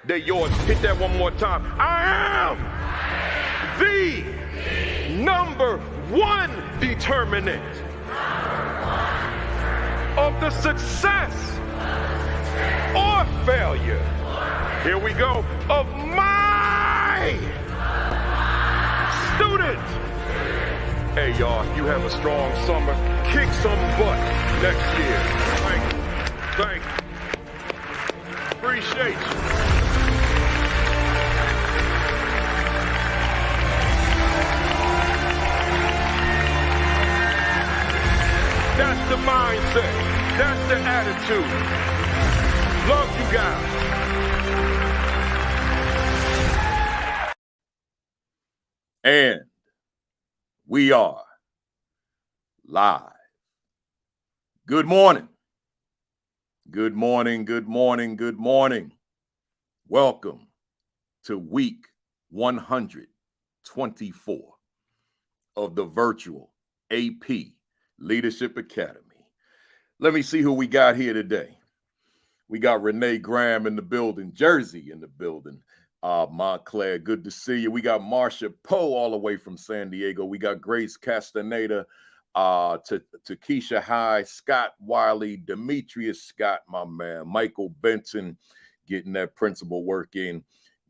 They're yours. Hit that one more time. I am the number one determinant of the success or failure. Here we go. Of my student. Hey, y'all, you have a strong summer. Kick some butt next year. Thank you. Thank you. Appreciate you. That's the mindset. That's the attitude. Love you guys. And we are live. Good morning. Good morning, good morning, good morning. Welcome to week 124 of the virtual AP Leadership Academy. Let me see who we got here today. We got Renee Graham in the building, Jersey in the building. Montclair, good to see you. We got Marsha Poe all the way from San Diego. We got Grace Castaneda, to Keisha High, Scott Wiley, Demetrius Scott, my man, Michael Benson, getting that principal work in,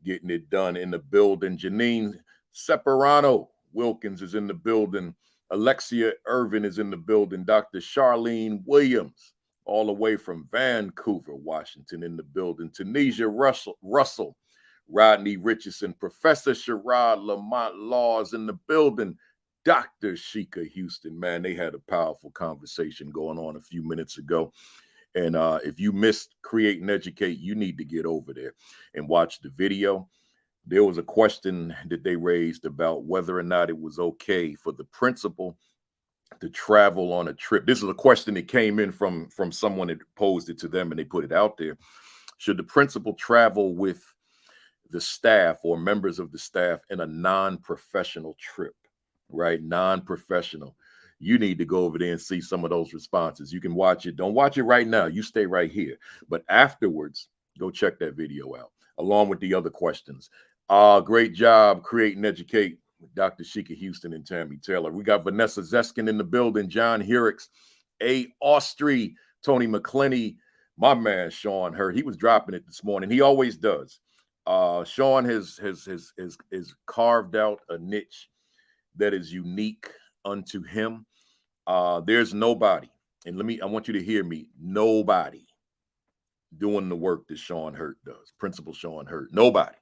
getting it done in the building. Janine Separano Wilkins is in the building. Alexia Irvin is in the building. Dr. Charlene Williams, all the way from Vancouver, Washington, in the building. Tanisha Russell, Rodney Richardson, Professor Sherrod Lamont Laws in the building. Dr. Sheikah Houston, man, they had a powerful conversation going on a few minutes ago. And if you missed Create and Educate, you need to get over there and watch the video. There was a question that they raised about whether or not it was okay for the principal to travel on a trip. This is a question that came in from someone that posed it to them, and they put it out there. Should the principal travel with the staff or members of the staff in a non-professional trip? Right? Non-professional. You need to go over there and see some of those responses. You can watch it. Don't watch it right now. You stay right here. But afterwards, go check that video out, along with the other questions. Great job, Create and Educate with Dr. Sheikah Houston and Tammy Taylor. We got Vanessa Zeskin in the building, John Herricks, A. Austri, Tony McClenny, my man, Sean Hurt. He was dropping it this morning. He always does. Sean has carved out a niche that is unique unto him. There's nobody, and I want you to hear me, nobody doing the work that Sean Hurt does, Principal Sean Hurt, nobody.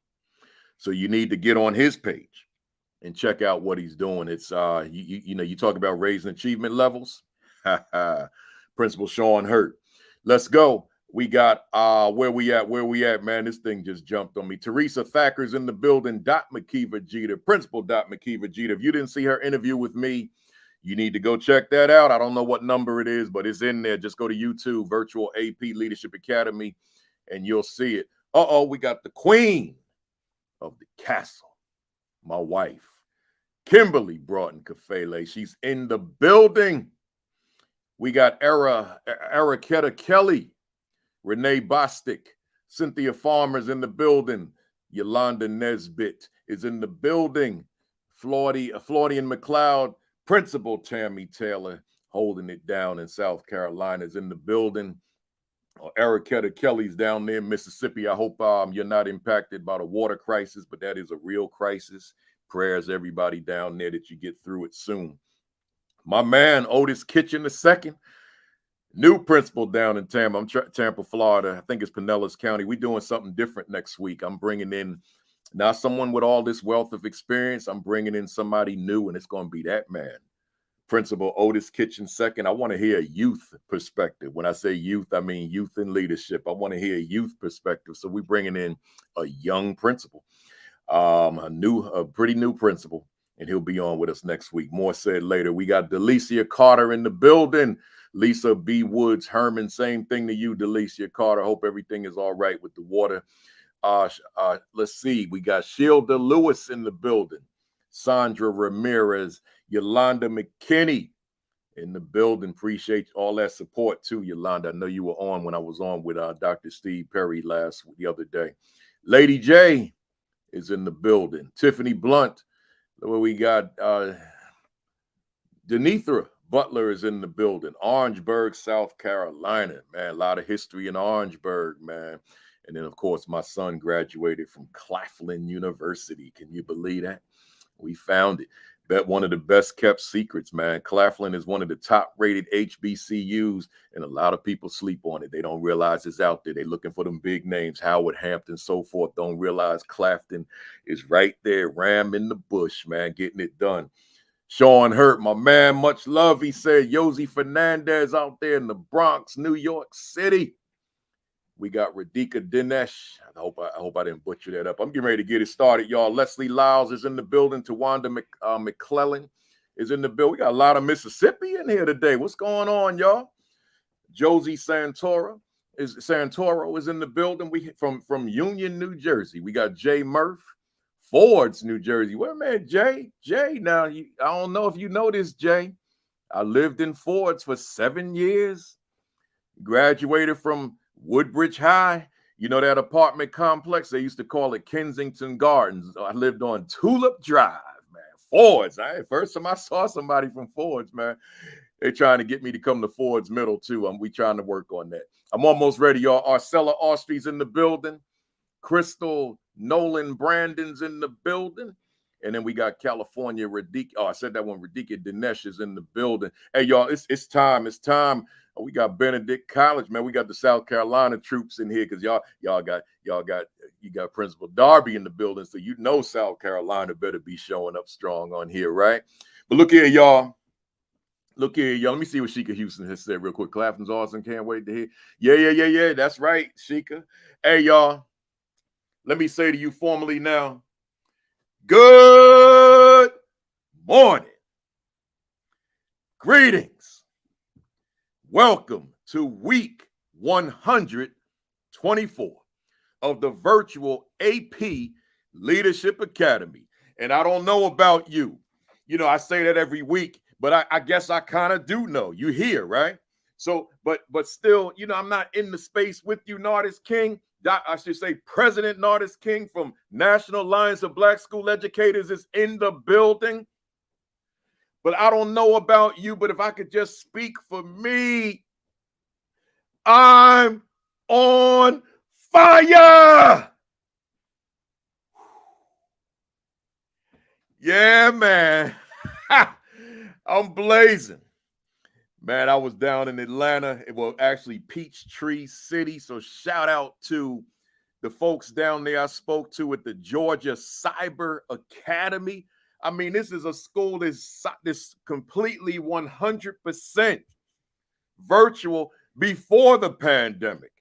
So you need to get on his page and check out what he's doing. It's, you talk about raising achievement levels, Principal Sean Hurt. Let's go. We got, where we at, man? This thing just jumped on me. Teresa Thacker's in the building. McKeever Jeter, Principal McKeever Jeter. If you didn't see her interview with me, you need to go check that out. I don't know what number it is, but it's in there. Just go to YouTube, Virtual AP Leadership Academy, and you'll see it. We got the queen of the castle, my wife, Kimberly Broughton Kafele. She's in the building. We got Eriquetta Kelly, Renee Bostic, Cynthia Farmer's in the building. Yolanda Nesbitt is in the building. Floridian McLeod, Principal Tammy Taylor, holding it down in South Carolina, is in the building. Eriquetta Kelly's down there in Mississippi. I hope you're not impacted by the water crisis, but that is a real crisis. Prayers, everybody down there, that you get through it soon. My man, Otis Kitchen II. New principal down in Tampa. I'm Tampa, Florida. I think it's Pinellas County. We're doing something different next week. I'm bringing in not someone with all this wealth of experience. I'm bringing in somebody new, and it's going to be that man, Principal Otis Kitchen II. I want to hear a youth perspective. When I say youth, I mean youth in leadership. I want to hear a youth perspective. So we're bringing in a young principal, a pretty new principal, and he'll be on with us next week. More said later. We got Delicia Carter in the building. Lisa B. Woods Herman, same thing to you, Delicia Carter. Hope everything is all right with the water. Let's see. We got Shilda Lewis in the building. Sandra Ramirez, Yolanda McKinney in the building. Appreciate all that support too, Yolanda. I know you were on when I was on with Dr. Steve Perry the other day. Lady J is in the building. Tiffany Blunt, where we got Denethra Butler is in the building. Orangeburg, South Carolina, man. A lot of history in Orangeburg, man. And then, of course, my son graduated from Claflin University. Can you believe that? We found it. One of the best kept secrets, man. Claflin is one of the top rated HBCUs, and a lot of people sleep on it. They don't realize it's out there. They're looking for them big names, Howard, Hampton, so forth. Don't realize Claflin is right there, ram in the bush, man, getting it done. Sean Hurt, my man, much love. He said, Yosi Fernandez out there in the Bronx, New York City. We got Radhika Dinesh. I hope I didn't butcher that up. I'm getting ready to get it started, y'all. Leslie Lyles is in the building. Tawanda McClellan is in the building. We got a lot of Mississippi in here today. What's going on, y'all? Josie Santoro is in the building. We from Union, New Jersey. We got Jay Murph, Fords, New Jersey. Wait a minute, Jay. Now, I don't know if you know this, Jay. I lived in Fords for 7 years. Graduated from Woodbridge High, you know that apartment complex? They used to call it Kensington Gardens. I lived on Tulip Drive, man. Fords. First time I saw somebody from Fords, man. They're trying to get me to come to Fords Middle, too. We trying to work on that. I'm almost ready, y'all. Arcella Austry's in the building. Crystal Nolan Brandon's in the building. And then we got California Radhika. Oh, I said that one. Radhika Dinesh is in the building. Hey, y'all, it's time. It's time. We got Benedict College, man. We got the South Carolina troops in here because you got Principal Darby in the building, so you know South Carolina better be showing up strong on here, right? But look here, y'all. Let me see what Sheikah Houston has said real quick. Claflin's awesome. Can't wait to hear. Yeah. That's right, Sheikah. Hey, y'all. Let me say to you formally now, good morning. Greetings. Welcome to week 124 of the virtual AP Leadership Academy. And I don't know about you. You know, I say that every week, but I guess I kind of do know. You here, right? So, but still, you know, I'm not in the space with you, Nardis King. I should say President Nardis King from National Alliance of Black School Educators is in the building. But I don't know about you, but if I could just speak for me, I'm on fire. Yeah, man. I'm blazing. Man, I was down in Atlanta. Well, actually Peachtree City. So shout out to the folks down there I spoke to at the Georgia Cyber Academy. I mean, this is a school that's completely 100% virtual before the pandemic.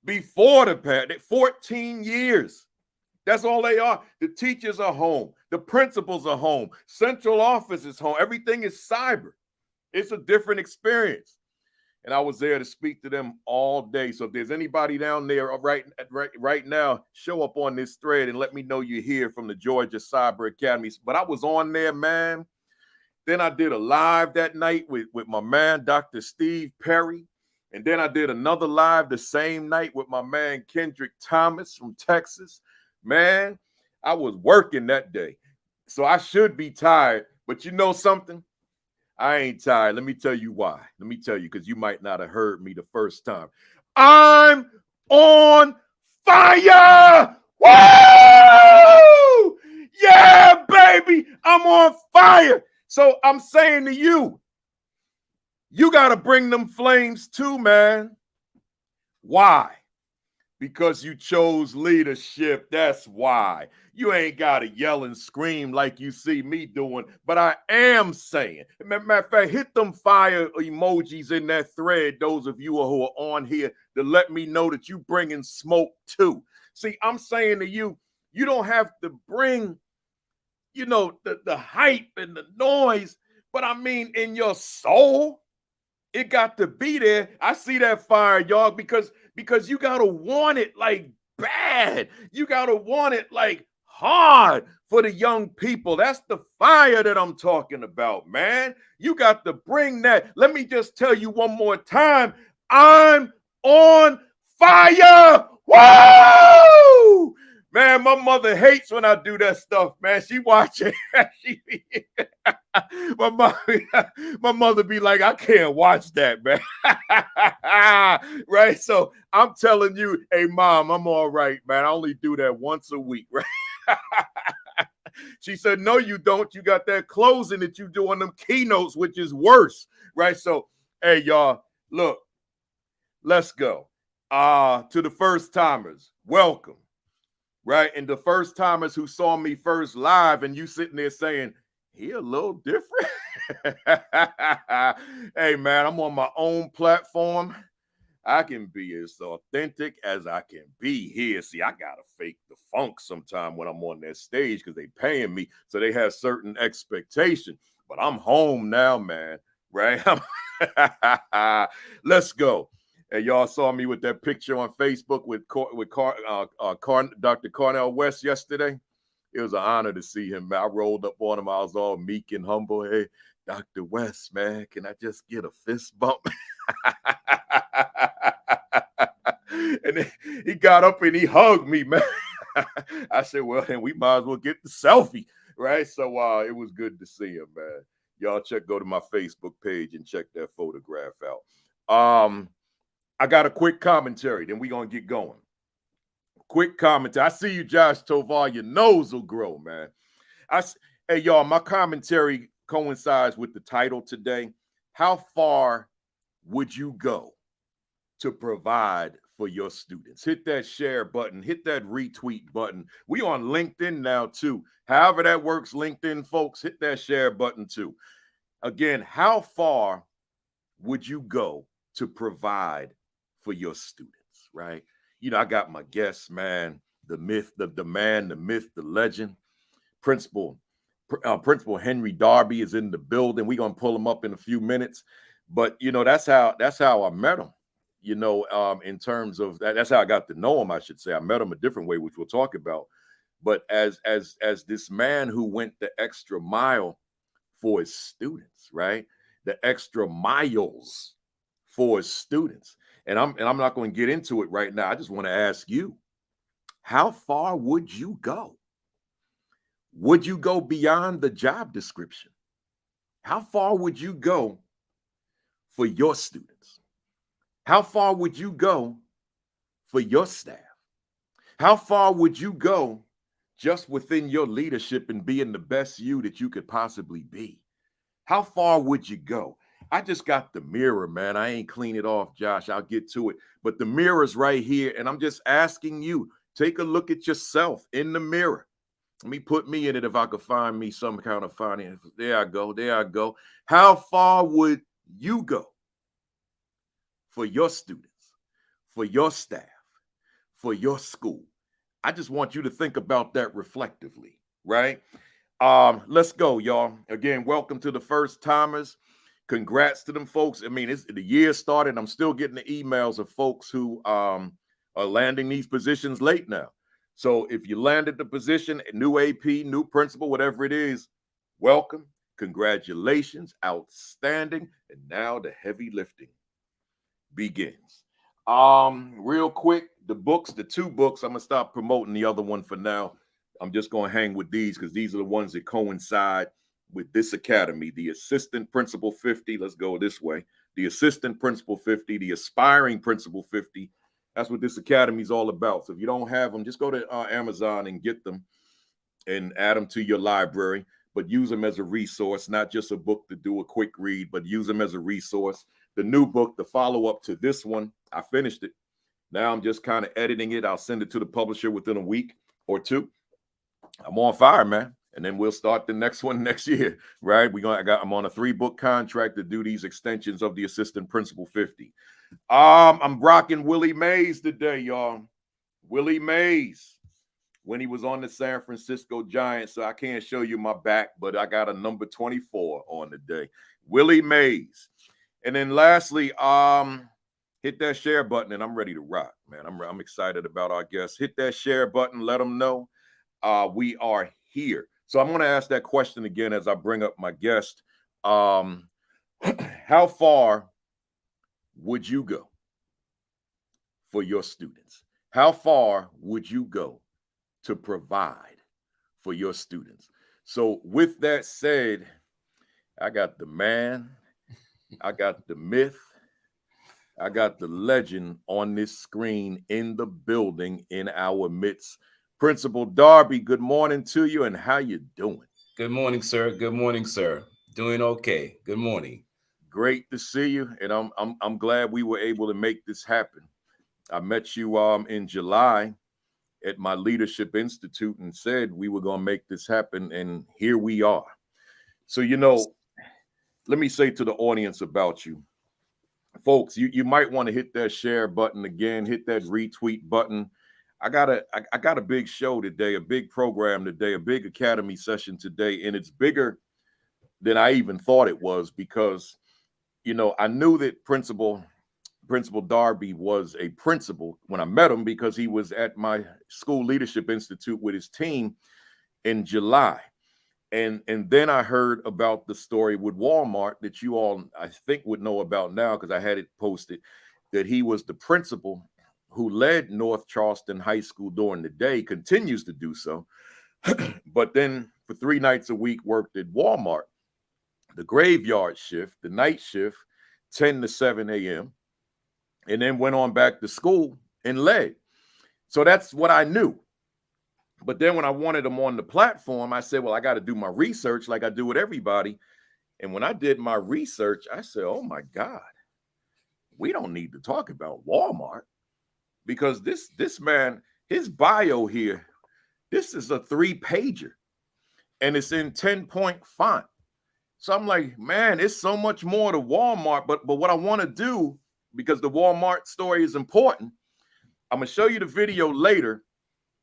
14 years. That's all they are. The teachers are home. The principals are home. Central office is home. Everything is cyber. It's a different experience. And I was there to speak to them all day. So if there's anybody down there right now, show up on this thread and let me know you're here from the Georgia Cyber Academy. But I was on there, man. Then I did a live that night with my man, Dr. Steve Perry. And then I did another live the same night with my man, Kendrick Thomas from Texas. Man, I was working that day. So I should be tired. But you know something? I ain't tired. Let me tell you why. Let me tell you, because you might not have heard me the first time. I'm on fire! Woo! Yeah, baby! I'm on fire! So I'm saying to you, you got to bring them flames too, man. Why? Because you chose leadership. That's why. You ain't got to yell and scream like you see me doing, but I am saying, matter of fact, hit them fire emojis in that thread, those of you who are on here, to let me know that you bringing smoke too. See, I'm saying to you, you don't have to bring, you know, the hype and the noise, but I mean in your soul, it got to be there. I see that fire, y'all, because you got to want it like bad. You got to want it like hard for the young people. That's the fire that I'm talking about, man. You got to bring that. Let me just tell you one more time. I'm on fire. Woo! Man, my mother hates when I do that stuff, man. She watching. My mother be like, I can't watch that, man. Right? So I'm telling you, hey, Mom, I'm all right, man. I only do that once a week, right? She said, no, you don't. You got that closing that you do on them keynotes, which is worse, right? So, hey, y'all, look, let's go. To the first timers, welcome. Right? And the first timers who saw me first live and you sitting there saying, he a little different. Hey, man, I'm on my own platform. I can be as authentic as I can be here. See, I got to fake the funk sometime when I'm on that stage because they paying me. So they have certain expectation. But I'm home now, man. Right? Let's go. And y'all saw me with that picture on Facebook with Dr. Cornell West yesterday. It was an honor to see him. I rolled up on him. I was all meek and humble. Hey, Dr. West, man, can I just get a fist bump? And then he got up and he hugged me, man. I said, well, then we might as well get the selfie, right? So it was good to see him, man. Y'all go to my Facebook page and check that photograph out. I got a quick commentary, then we're going to get going. Quick commentary. I see you, Josh Tovar. Your nose will grow, man. Hey, y'all, my commentary coincides with the title today. How far would you go to provide for your students? Hit that share button. Hit that retweet button. We on LinkedIn now, too. However that works, LinkedIn folks, hit that share button, too. Again, how far would you go to provide for your students, right? You know, I got my guests, man, the myth, the man, the myth, the legend. Principal Henry Darby is in the building. We're going to pull him up in a few minutes. But, you know, that's how I met him, you know, in terms of that's how I got to know him, I should say. I met him a different way, which we'll talk about. But as this man who went the extra mile for his students, right? The extra miles for his students. And I'm not going to get into it right now. I just want to ask you, how far would you go? Would you go beyond the job description? How far would you go for your students? How far would you go for your staff? How far would you go just within your leadership and being the best you that you could possibly be? How far would you go? I just got the mirror, man. I ain't clean it off, Josh. I'll get to it. But the mirror's right here. And I'm just asking you, take a look at yourself in the mirror. Let me put me in it if I could find me some kind of finance. There I go. There I go. How far would you go for your students, for your staff, for your school? I just want you to think about that reflectively, right? Let's go, y'all. Again, welcome to the first timers. Congrats to them folks. I mean, the year started. I'm still getting the emails of folks who are landing these positions late now. So if you landed the position, new AP, new principal, whatever it is, welcome. Congratulations. Outstanding. And now the heavy lifting begins. Real quick, the two books, I'm going to stop promoting the other one for now. I'm just going to hang with these because these are the ones that coincide with this academy. The Assistant Principal 50, let's go this way. The Assistant Principal 50, the Aspiring Principal 50. That's what this academy is all about. So if you don't have them, just go to Amazon and get them and add them to your library, but use them as a resource, not just a book to do a quick read, but use them as a resource. The new book, the follow-up to this one, I finished it. Now I'm just kind of editing it. I'll send it to the publisher within a week or two. I'm on fire, man. And then we'll start the next one next year, right? I'm on a 3-book contract to do these extensions of the Assistant Principal 50. I'm rocking Willie Mays today, y'all. Willie Mays, when he was on the San Francisco Giants. So I can't show you my back, but I got a number 24 on today. Willie Mays. And then lastly, hit that share button, and I'm ready to rock, man. I'm excited about our guests. Hit that share button. Let them know we are here. So I'm going to ask that question again as I bring up my guest. How far would you go for your students? How far would you go to provide for your students? So with that said, I got the man, I got the myth, I got the legend on this screen in the building in our midst. Principal Darby, good morning to you, and how you doing? Good morning, sir. Good morning, sir. Doing okay. Good morning. Great to see you, and I'm glad we were able to make this happen. I met you in July at my Leadership Institute and said we were going to make this happen, and here we are. So, let me say to the audience about you. Folks, you might want to hit that share button again, hit that retweet button. I got a big show today, a big program today, a big academy session today, and it's bigger than I even thought it was because I knew that Principal Darby was a principal when I met him because he was at my school leadership institute with his team in July. And then I heard about the story with Walmart that you all, I think, would know about now because I had it posted, that he was the principal who led North Charleston High School during the day, continues to do so, but then for 3 nights a week worked at Walmart, the graveyard shift, the night shift, 10 to 7 a.m., and then went on back to school and led. So that's what I knew. But then when I wanted him on the platform, I said, well, I got to do my research like I do with everybody. And when I did my research, I said, oh my God, we don't need to talk about Walmart because this man, his bio here, this is a 3-pager and it's in 10-point font. So I'm like, man, it's so much more to Walmart. But what I want to do, because the Walmart story is important, I'm gonna show you the video later.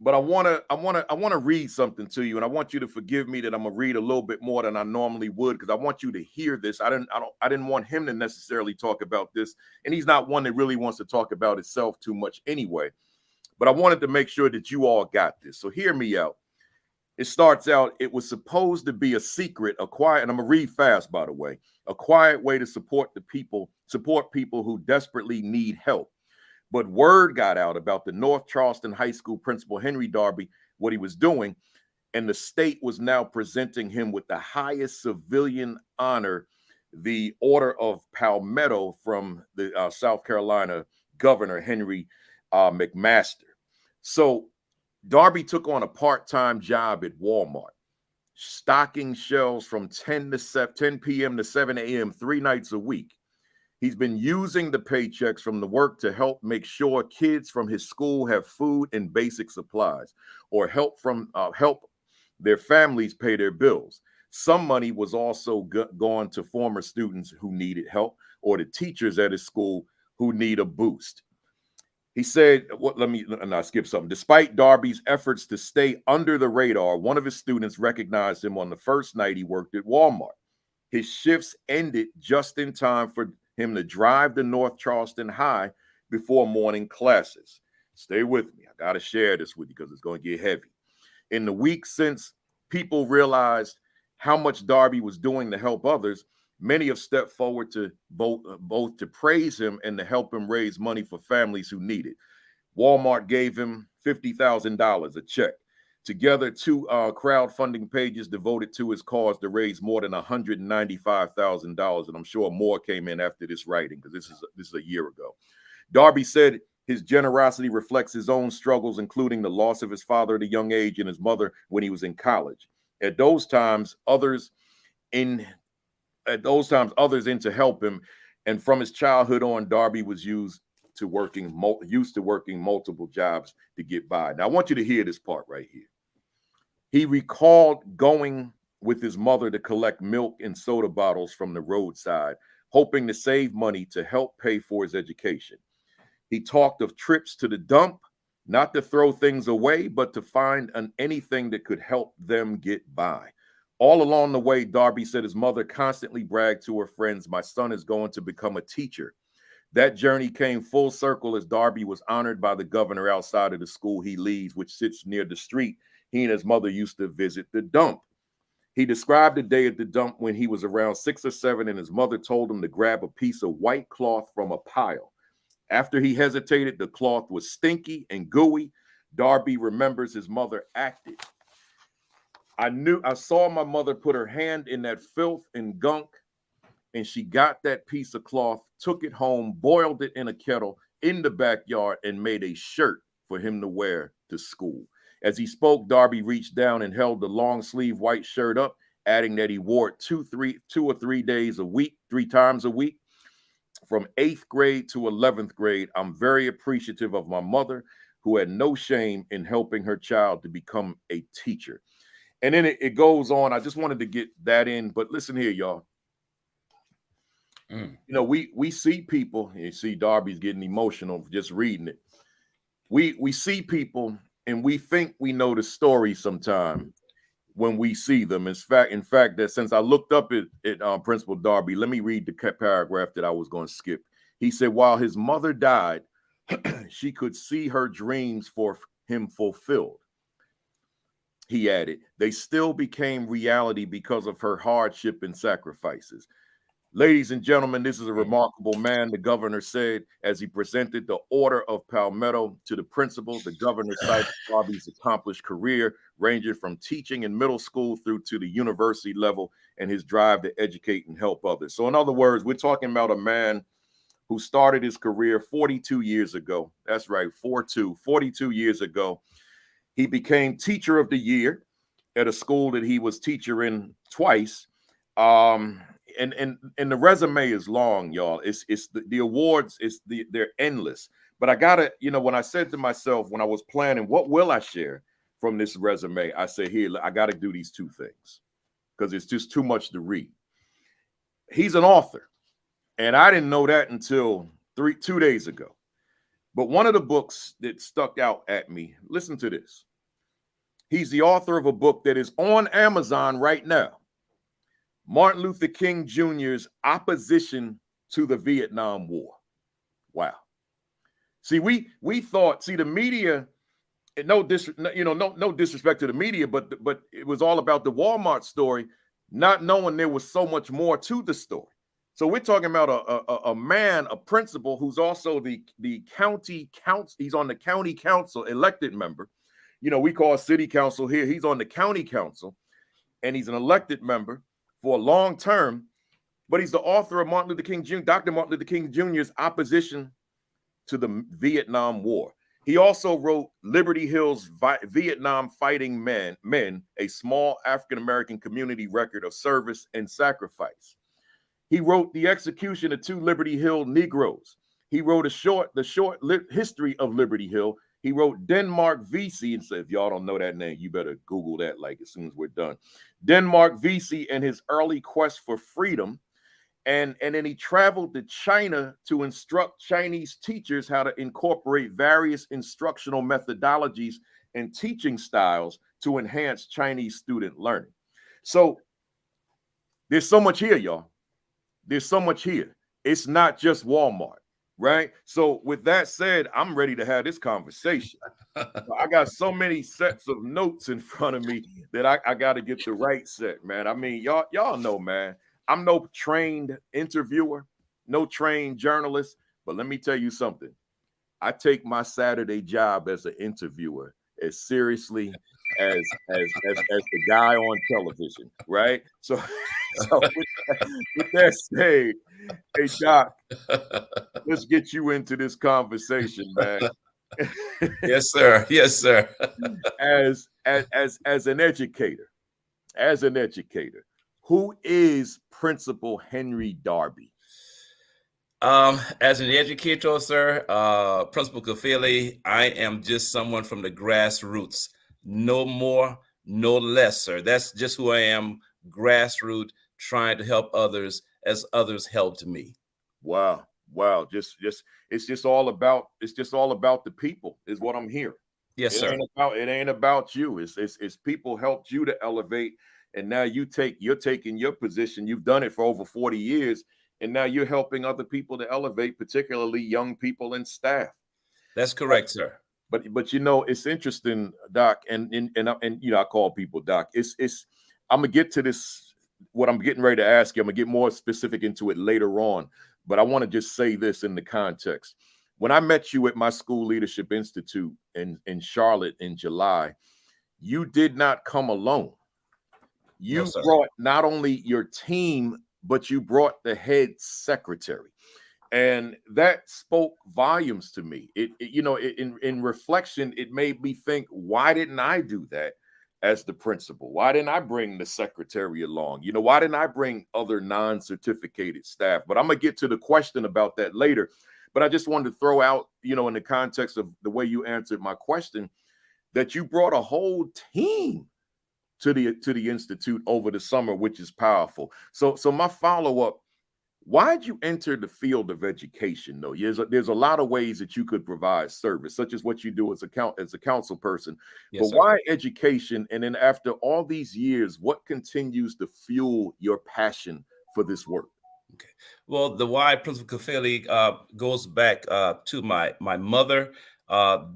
But I want to read something to you, and I want you to forgive me that I'm gonna read a little bit more than I normally would because I want you to hear this. I didn't want him to necessarily talk about this, and he's not one that really wants to talk about himself too much anyway. But I wanted to make sure that you all got this. So hear me out. It starts out, it was supposed to be a secret, a quiet, and I'm gonna read fast, by the way, a quiet way to support people who desperately need help. But word got out about the North Charleston High School principal, Henry Darby, what he was doing, and the state was now presenting him with the highest civilian honor, the Order of Palmetto from the South Carolina Governor, Henry McMaster. So Darby took on a part-time job at Walmart, stocking shelves from 10 p.m. to 7 a.m. 3 nights a week. He's been using the paychecks from the work to help make sure kids from his school have food and basic supplies, or help their families pay their bills. Some money was also gone to former students who needed help, or the teachers at his school who need a boost. He said, I skip something. Despite Darby's efforts to stay under the radar, one of his students recognized him on the first night he worked at Walmart. His shifts ended just in time for him to drive to North Charleston High before morning classes. Stay with me. I got to share this with you because it's going to get heavy. In the weeks since people realized how much Darby was doing to help others, many have stepped forward to both to praise him and to help him raise money for families who need it. Walmart gave him $50,000, a check. Together, 2 crowdfunding pages devoted to his cause to raise more than $195,000, and I'm sure more came in after this writing because this is a year ago. Darby said his generosity reflects his own struggles, including the loss of his father at a young age and his mother when he was in college. At those times, others in to help him, and from his childhood on, Darby was used to working multiple jobs to get by. Now, I want you to hear this part right here. He recalled going with his mother to collect milk and soda bottles from the roadside, hoping to save money to help pay for his education. He talked of trips to the dump, not to throw things away, but to find anything that could help them get by. All along the way, Darby said his mother constantly bragged to her friends, "My son is going to become a teacher." That journey came full circle as Darby was honored by the governor outside of the school he leads, which sits near the street he and his mother used to visit, the dump. He described the day at the dump when he was around 6 or 7, and his mother told him to grab a piece of white cloth from a pile. After he hesitated, the cloth was stinky and gooey. Darby remembers his mother acted. I saw my mother put her hand in that filth and gunk, and she got that piece of cloth, took it home, boiled it in a kettle in the backyard, and made a shirt for him to wear to school. As he spoke, Darby reached down and held the long sleeve white shirt up, adding that he wore it 2 or 3 days a week, 3 times a week. From 8th grade to 11th grade, I'm very appreciative of my mother, who had no shame in helping her child to become a teacher. And then it goes on. I just wanted to get that in, but listen here, y'all. You know, we see people, you see Darby's getting emotional just reading it. We see people and we think we know the story sometime when we see them. In fact, that since I looked up at Principal Darby, let me read the paragraph that I was going to skip. He said, while his mother died, she could see her dreams for him fulfilled. He added, they still became reality because of her hardship and sacrifices. Ladies and gentlemen, this is a remarkable man, the governor said as he presented the Order of Palmetto to the principal. The governor cited Darby's accomplished career, ranging from teaching in middle school through to the university level, and his drive to educate and help others. So in other words, we're talking about a man who started his career 42 years ago. That's right, 42 years ago. He became teacher of the year at a school that he was teacher in twice. And the resume is long, y'all. It's the awards, they're endless. But I gotta, you know, when I said to myself, when I was planning, what will I share from this resume? I said, here, I gotta do these 2 things because it's just too much to read. He's an author, and I didn't know that until 2 days ago. But one of the books that stuck out at me, listen to this. He's the author of a book that is on Amazon right now. Martin Luther King Jr.'s Opposition to the Vietnam War. Wow. See, we thought, see, the media, no disrespect to the media, but it was all about the Walmart story, not knowing there was so much more to the story. So we're talking about a man, a principal who's also the county council. He's on the county council, elected member. You know, we call city council here. He's on the county council, and he's an elected member for a long term. But he's the author of Martin Luther King Jr., Dr. Martin Luther King Jr.'s Opposition to the Vietnam War. He also wrote Liberty Hill's Vietnam Fighting Men, a small African-American community record of service and sacrifice. He wrote The Execution of 2 Liberty Hill Negroes. He wrote the short history of Liberty Hill. He wrote Denmark VC, and so if y'all don't know that name, you better Google that like as soon as we're done. Denmark VC and his early quest for freedom. And then he traveled to China to instruct Chinese teachers how to incorporate various instructional methodologies and teaching styles to enhance Chinese student learning. So there's so much here, y'all. There's so much here. It's not just Walmart. Right. So with that said, I'm ready to have this conversation. I got so many sets of notes in front of me that I got to get the right set, man. I mean, y'all know, man, I'm no trained interviewer, no trained journalist. But let me tell you something. I take my Saturday job as an interviewer as seriously as the guy on television. Right. So with that said, hey, Doc, let's get you into this conversation, man. Yes, sir. Yes, sir. As an educator, who is Principal Henry Darby? As an educator, sir, Principal Kafele, I am just someone from the grassroots. No more, no less, sir. That's just who I am, grassroots, trying to help others as others helped me. Wow. Just it's just all about the people is what I'm hearing. Yes, sir. It ain't about you. It's people helped you to elevate, and now you're taking your position. You've done it for over 40 years, and now you're helping other people to elevate, particularly young people and staff. That's correct, sir. But you know, it's interesting, Doc, and you know, I call people Doc. I'm gonna get to this, what I'm getting ready to ask you. I'm gonna get more specific into it later on, but I want to just say this in the context. When I met you at my School Leadership Institute in Charlotte in July, you did not come alone. No, You sir. brought not only your team, but you brought the head secretary. And that spoke volumes to me. In reflection, it made me think, why didn't I do that as the principal? Why didn't I bring the secretary along? Why didn't I bring other non-certificated staff? But I'm going to get to the question about that later. But I just wanted to throw out, in the context of the way you answered my question, that you brought a whole team to the Institute over the summer, which is powerful. So my follow-up, why'd you enter the field of education, though? There's a lot of ways that you could provide service, such as what you do as a council person. Yes, but sir. why education? And then after all these years, what continues to fuel your passion for this work? Okay. Well, the why, Principal Kafele, goes back to my mother.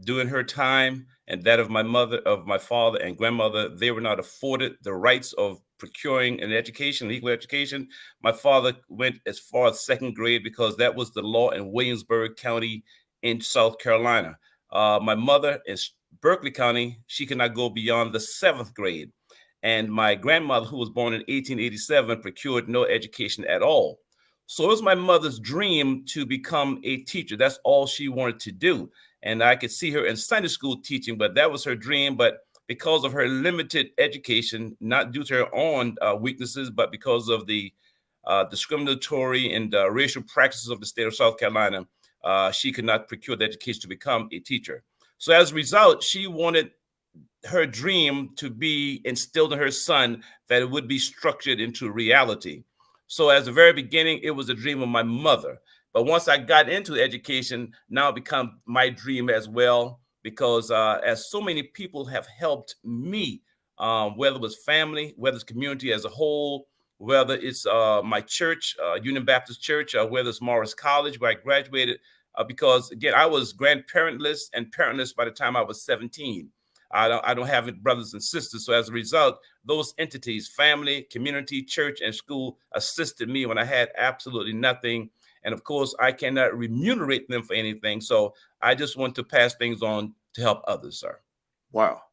During her time and that of my father and grandmother, they were not afforded the rights of procuring an education, legal education. My father went as far as second grade because that was the law in Williamsburg County in South Carolina. My mother is Berkeley County. She could not go beyond the seventh grade. And my grandmother, who was born in 1887, procured no education at all. So it was my mother's dream to become a teacher. That's all she wanted to do. And I could see her in Sunday school teaching, but that was her dream. But because of her limited education, not due to her own weaknesses, but because of the discriminatory and racial practices of the state of South Carolina, she could not procure the education to become a teacher. So as a result, she wanted her dream to be instilled in her son, that it would be structured into reality. So as the very beginning, it was a dream of my mother. But once I got into education, now it become my dream as well, because as so many people have helped me, whether it was family, whether it's community as a whole, whether it's my church, Union Baptist Church, whether it's Morris College, where I graduated, because again, I was grandparentless and parentless by the time I was 17. I don't have brothers and sisters. So as a result, those entities, family, community, church, and school, assisted me when I had absolutely nothing. And of course, I cannot remunerate them for anything. So I just want to pass things on to help others, sir. Wow.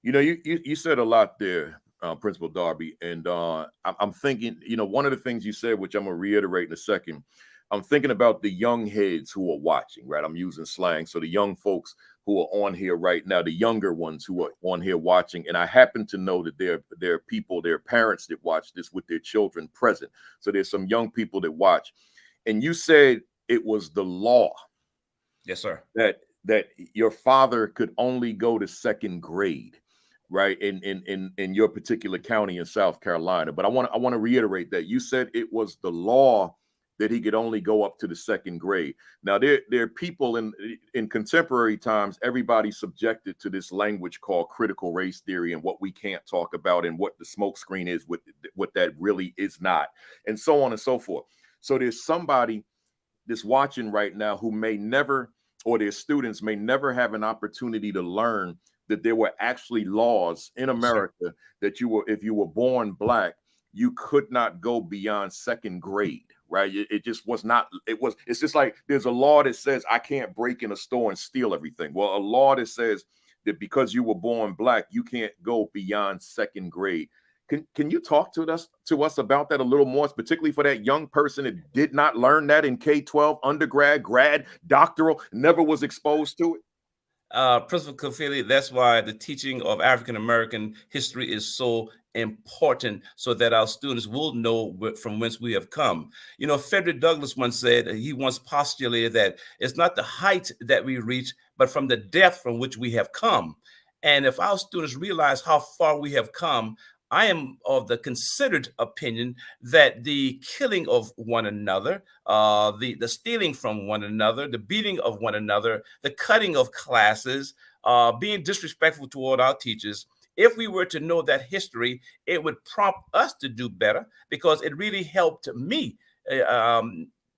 You said a lot there, Principal Darby. And I'm thinking, one of the things you said, which I'm going to reiterate in a second, I'm thinking about the young heads who are watching, right? I'm using slang. So the young folks who are on here right now, the younger ones who are on here watching. And I happen to know that there are people, there are parents that watch this with their children present. So there's some young people that watch. And you said it was the law. Yes, sir. That your father could only go to second grade, right? In your particular county in South Carolina. But I want to reiterate that you said it was the law that he could only go up to the second grade. Now, there are people in contemporary times, everybody's subjected to this language called critical race theory and what we can't talk about and what the smokescreen is, what that really is not, and so on and so forth. So there's somebody that's watching right now who may never, or their students may never have an opportunity to learn that there were actually laws in America that if you were born Black, you could not go beyond second grade. Right. It just was not. It's just like there's a law that says I can't break in a store and steal everything. Well, a law that says that because you were born Black, you can't go beyond second grade. Can you talk to us about that a little more, particularly for that young person that did not learn that in K-12, undergrad, grad, doctoral, never was exposed to it? Principal Kafele, that's why the teaching of African American history is so important, so that our students will know from whence we have come. Frederick Douglass once said, he once postulated that it's not the height that we reach, but from the depth from which we have come. And if our students realize how far we have come, I am of the considered opinion that the killing of one another, the stealing from one another, the beating of one another, the cutting of classes, being disrespectful toward our teachers, if we were to know that history, it would prompt us to do better, because it really helped me,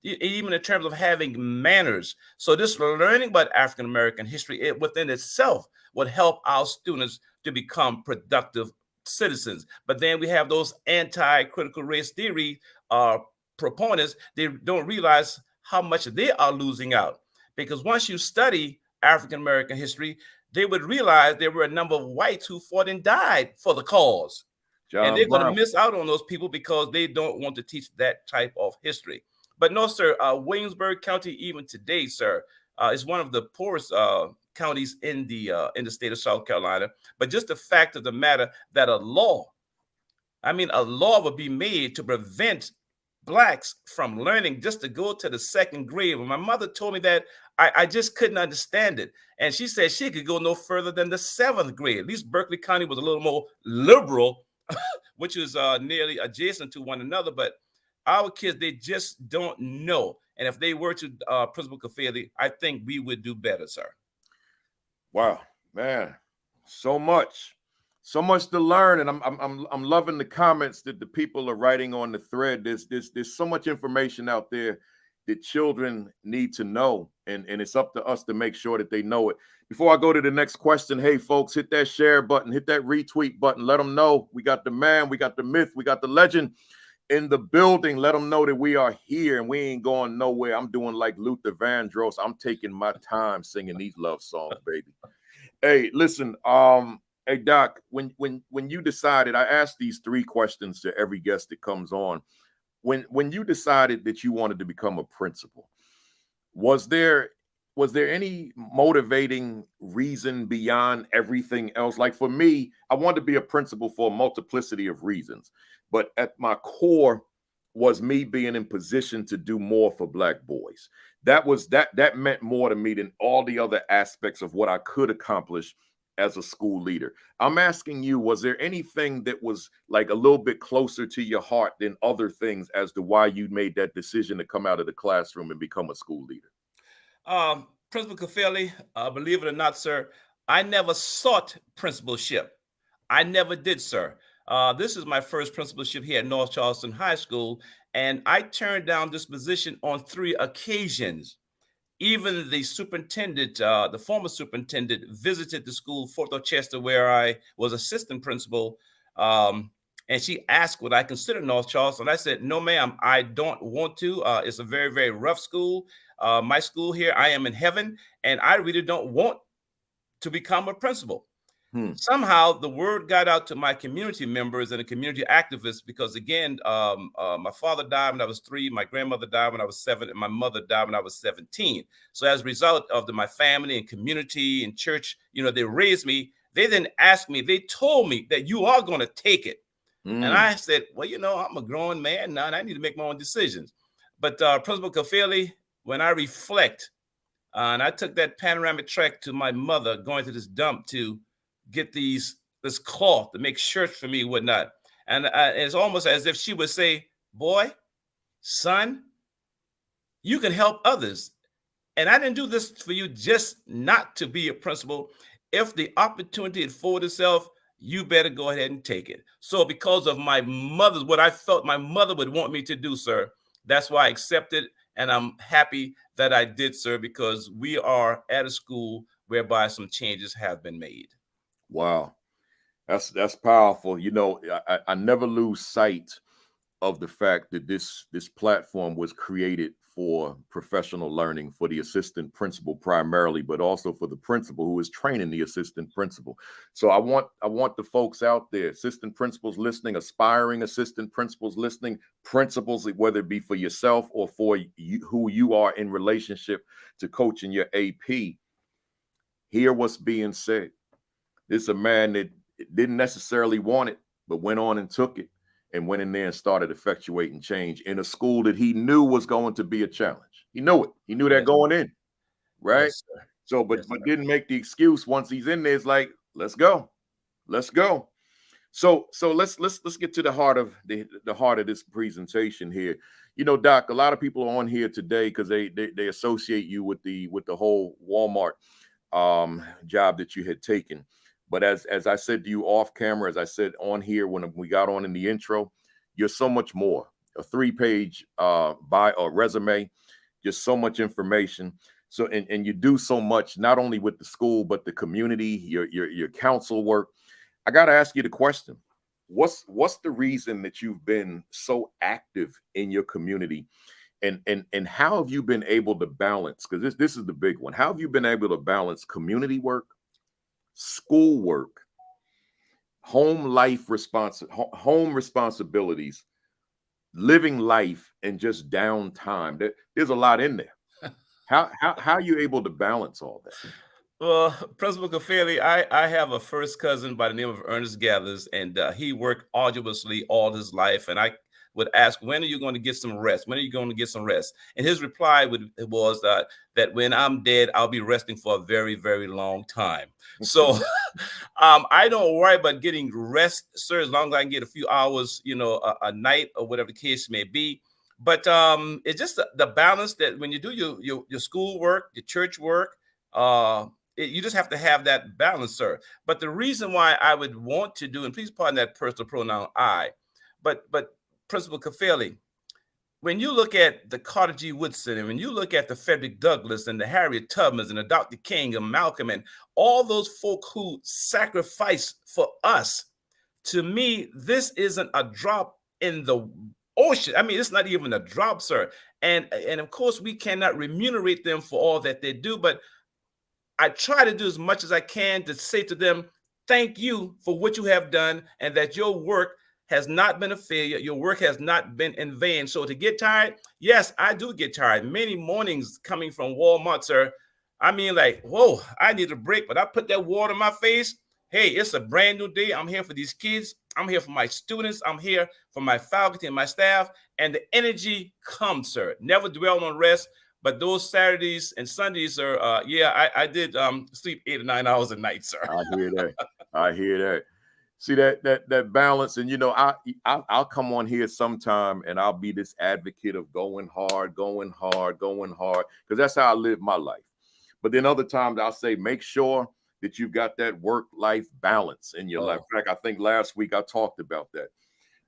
even in terms of having manners. So this learning about African American history, it within itself would help our students to become productive citizens. But then we have those anti-critical race theory proponents. They don't realize how much they are losing out, because once you study African American history, they would realize there were a number of whites who fought and died for the cause. And John they're going to Brown. miss out on those people because they don't want to teach that type of history. But no, sir, Williamsburg County, even today, sir, is one of the poorest counties in the state of South Carolina. But just the fact of the matter that a law would be made to prevent blacks from learning just to go to the second grade. When my mother told me that, I just couldn't understand it. And she said she could go no further than the seventh grade. At least Berkeley County was a little more liberal, which is nearly adjacent to one another. But our kids, they just don't know. And if they were to Principal Kafele, I think we would do better, sir. Wow, man, so much to learn, and I'm loving the comments that the people are writing on the thread. There's so much information out there that children need to know, and it's up to us to make sure that they know it. Before I go to the next question, hey folks, hit that share button, hit that retweet button. Let them know we got the man, we got the myth, we got the legend in the building. Let them know that we are here and we ain't going nowhere. I'm doing like Luther Vandross. I'm taking my time singing these love songs, baby. Hey, listen, hey Doc, when you decided, I asked these 3 questions to every guest that comes on. When you decided that you wanted to become a principal, was there any motivating reason beyond everything else? Like for me, I wanted to be a principal for a multiplicity of reasons, but at my core was me being in position to do more for Black boys. That meant more to me than all the other aspects of what I could accomplish as a school leader. I'm asking you, was there anything that was like a little bit closer to your heart than other things as to why you made that decision to come out of the classroom and become a school leader? Principal Kafele, believe it or not, sir, I never sought principalship. I never did, sir. This is my first principalship here at North Charleston High School, and I turned down this position on 3 occasions. Even the superintendent, the former superintendent, visited the school, Fort Dorchester, where I was assistant principal, and she asked would I consider North Charleston. I said, no, ma'am, I don't want to. It's a very, very rough school. My school here, I am in heaven, and I really don't want to become a principal. Somehow the word got out to my community members and the community activists because, again, my father died when I was 3, my grandmother died when I was 7, and my mother died when I was 17. So as a result of my family and community and church, they raised me. They then asked me, they told me that you are going to take it. And I said, well, I'm a grown man now and I need to make my own decisions. But Principal Kafele, when I reflect, and I took that panoramic trek to my mother going to this dump to get this cloth to make shirts for me and whatnot. And it's almost as if she would say, boy, son, you can help others. And I didn't do this for you just not to be a principal. If the opportunity afforded itself, you better go ahead and take it. So because of my mother's, what I felt my mother would want me to do, sir, that's why I accepted. And I'm happy that I did, sir, because we are at a school whereby some changes have been made. Wow. That's powerful. I never lose sight of the fact that this platform was created for professional learning for the assistant principal primarily, but also for the principal who is training the assistant principal. So I want the folks out there, assistant principals listening, aspiring assistant principals listening, principals, whether it be for yourself or for you, who you are in relationship to coaching your AP, hear what's being said. This is a man that didn't necessarily want it, but went on and took it and went in there and started effectuating change in a school that he knew was going to be a challenge. He knew it. He knew that going in, right? Yes, sir. So, but didn't make the excuse once he's in there. It's like, let's go. So let's get to the heart of the heart of this presentation here. Doc, a lot of people are on here today because they associate you with the whole Walmart job that you had taken. But as I said to you off camera, as I said on here when we got on in the intro, you're so much more. A 3-page resume, just so much information. So and you do so much not only with the school but the community, your council work. I got to ask you the question: What's the reason that you've been so active in your community And how have you been able to balance? Because this is the big one. How have you been able to balance community work, school work, home responsibilities, living life, and just downtime? There's a lot in there. How are you able to balance all that? Well, Principal Kafele, I have a first cousin by the name of Ernest Gathers, and he worked arduously all his life. And I would ask, when are you going to get some rest? When are you going to get some rest? And his reply was that when I'm dead, I'll be resting for a very, very long time. So I don't worry about getting rest, sir, as long as I can get a few hours, a night or whatever the case may be. But it's just the balance that when you do your school work, your church work, you just have to have that balance, sir. But the reason why I would want to do, and please pardon that personal pronoun I, but Principal Kafele, when you look at the Carter G. Woodson, and when you look at the Frederick Douglass and the Harriet Tubmans and the Dr. King and Malcolm and all those folk who sacrificed for us, to me, this isn't a drop in the ocean. I mean, it's not even a drop, sir. And of course, we cannot remunerate them for all that they do, but I try to do as much as I can to say to them, thank you for what you have done, and that your work has not been a failure. Your work has not been in vain. So to get tired, yes, I do get tired. Many mornings coming from Walmart, sir, I mean, like, whoa, I need a break, but I put that water in my face. Hey, it's a brand new day. I'm here for these kids. I'm here for my students. I'm here for my faculty and my staff. And the energy comes, sir. Never dwell on rest. But those Saturdays and Sundays are, I did sleep 8 or 9 hours a night, sir. I hear that. I hear that. See that balance, and I'll come on here sometime, and I'll be this advocate of going hard, because that's how I live my life. But then other times I'll say, make sure that you've got that work-life balance in your life. In fact, I think last week I talked about that.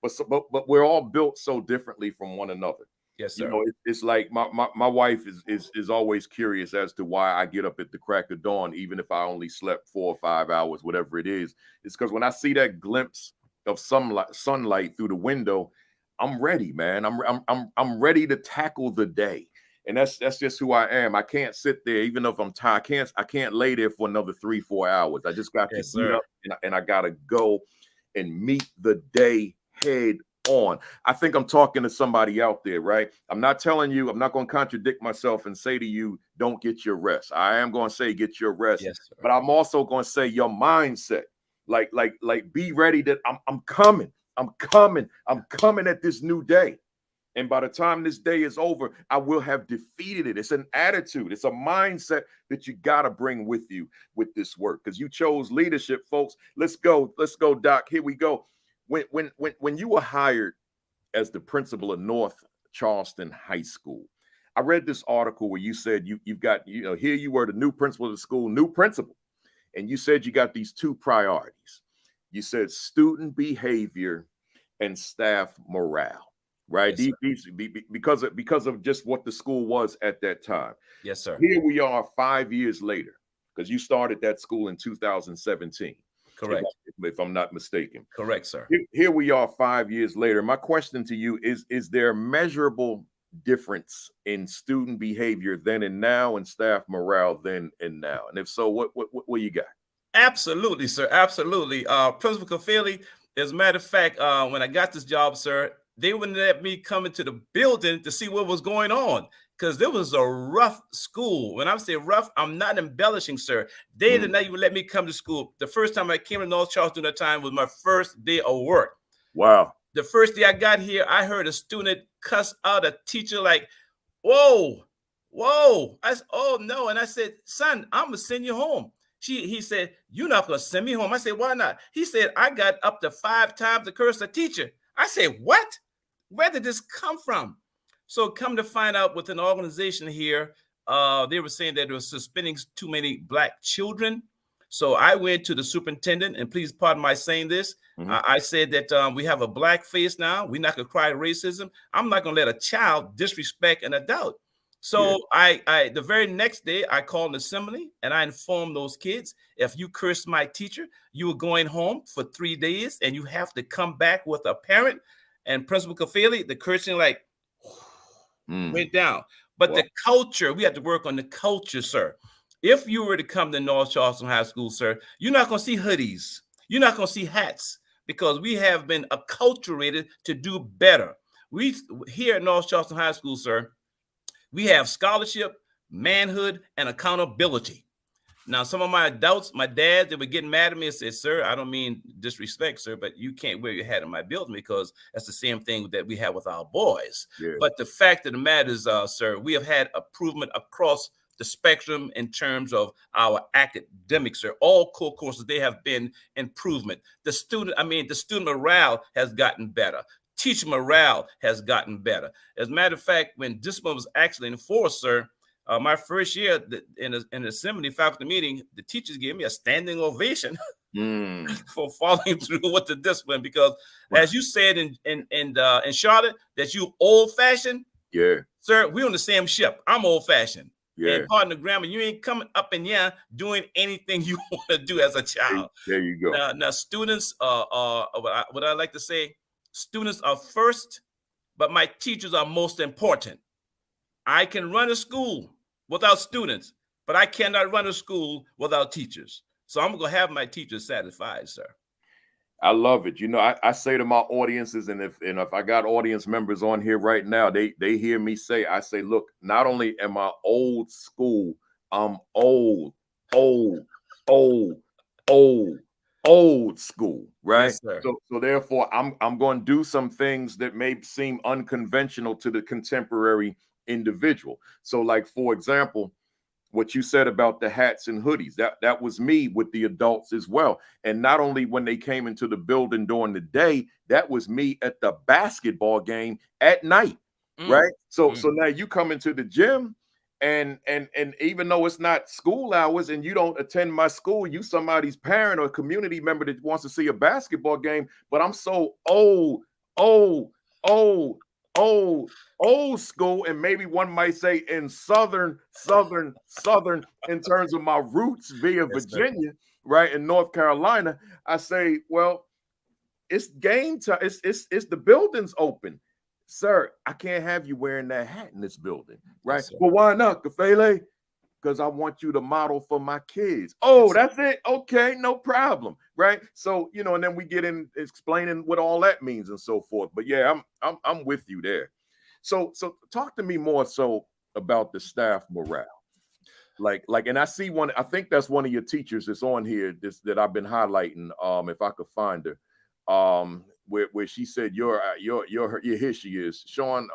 But we're all built so differently from one another. Yes, sir. It's like my wife is always curious as to why I get up at the crack of dawn, even if I only slept 4 or 5 hours, whatever it is. It's because when I see that glimpse of sunlight through the window, I'm ready, man. I'm ready to tackle the day. And that's just who I am. I can't sit there, even if I'm tired. I can't lay there for another 3-4 hours. I just got to get up and I gotta go and meet the day head on. I think I'm talking to somebody out there, right? I'm not telling you, I'm not going to contradict myself and say to you, don't get your rest. I am going to say get your rest, yes, but I'm also going to say your mindset, like be ready that I'm coming at this new day. And by the time this day is over, I will have defeated it. It's an attitude. It's a mindset that you got to bring with you with this work, because you chose leadership, folks. Let's go, Doc. Here we go. When you were hired as the principal of North Charleston High School, I read this article where you said you've got, here you were the new principal of the school, new principal, and you said you got these 2 priorities. You said student behavior and staff morale, right? Yes, these because of just what the school was at that time. Yes, sir. Here we are 5 years later, because you started that school in 2017. Correct. If I'm not mistaken. Correct, sir. Here we are 5 years later. My question to you is there a measurable difference in student behavior then and now, and staff morale then and now? And if so, what you got? Absolutely, sir. Absolutely. Principal Kafele, as a matter of fact, when I got this job, sir, they wouldn't let me come into the building to see what was going on, because there was a rough school. When I say rough, I'm not embellishing, sir. They did not even let me come to school. The first time I came to North Charleston at that time was my first day of work. Wow. The first day I got here, I heard a student cuss out a teacher like, whoa. I said, oh, no. And I said, son, I'm going to send you home. He said, you're not going to send me home. I said, why not? He said, I got up to 5 times to curse a teacher. I said, what? Where did this come from? So come to find out, with an organization here, they were saying that they were suspending too many Black children. So I went to the superintendent, and please pardon my saying this. I said that we have a Black face now. We're not going to cry racism. I'm not going to let a child disrespect an adult. So I the very next day, I called an assembly, and I informed those kids, if you cursed my teacher, you were going home for 3 days, and you have to come back with a parent. And Principal Kafele, the cursing, like, went down. But the culture, we have to work on the culture, sir. If you were to come to North Charleston High School, sir, you're not going to see hoodies. You're not going to see hats because we have been acculturated to do better. We here at North Charleston High School, sir, we have scholarship, manhood, and accountability. Now, some of my adults, my dad, they were getting mad at me and said, sir, I don't mean disrespect, sir, but you can't wear your hat in my building because that's the same thing that we have with our boys. Yeah. But the fact of the matter is, sir, we have had improvement across the spectrum in terms of our academics, sir. All core courses, they have been improvement. The student morale has gotten better. Teacher morale has gotten better. As a matter of fact, when discipline was actually enforced, sir, my first year in an assembly faculty meeting, the teachers gave me a standing ovation for following through with the discipline. Because, as you said in Charlotte, that you old-fashioned. Yeah, sir, we're on the same ship. I'm old-fashioned. Yeah. And pardon the grammar, you ain't coming up in here doing anything you want to do as a child. There you go. Now students are what I like to say. Students are first, but my teachers are most important. I can run a school without students, but I cannot run a school without teachers. So I'm going to have my teachers satisfied, sir. I love it. You know, I say to my audiences, and if I got audience members on here right now, they hear me say, I say, look, not only am I old school, I'm old school, right? Yes, so therefore, I'm going to do some things that may seem unconventional to the contemporary individual. So, like, for example, what you said about the hats and hoodies, that was me with the adults as well. And not only when they came into the building during the day, that was me at the basketball game at night, right? So now you come into the gym, and even though it's not school hours and you don't attend my school, you somebody's parent or community member that wants to see a basketball game. But I'm so old school, and maybe one might say in southern in terms of my roots via Virginia, right, in North Carolina. I say, well, it's game time. It's the building's open. Sir, I can't have you wearing that hat in this building, right? Yes, well, why not, Kafele? Because I want you to model for my kids. Oh, that's it. Okay, no problem, right? So, you know, and then we get in explaining what all that means and so forth. But yeah, I'm with you there. So talk to me more so about the staff morale. Like, and I see one. I think that's one of your teachers that's on here. That I've been highlighting. If I could find her. Where she said here she is, Sean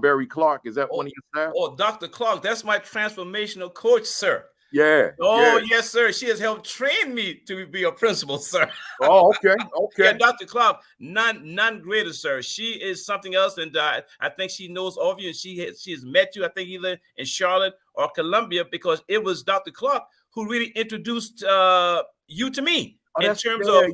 Berry Clark. Is that one of your staff? Oh, Dr. Clark, that's my transformational coach, sir. Yeah. Oh, yeah. Yes, sir. She has helped train me to be a principal, sir. Oh, okay. Yeah, Dr. Clark, none greater, sir. She is something else, and I think she knows all of you, and she has met you. I think either in Charlotte or Columbia, because it was Dr. Clark who really introduced you to me. In terms of,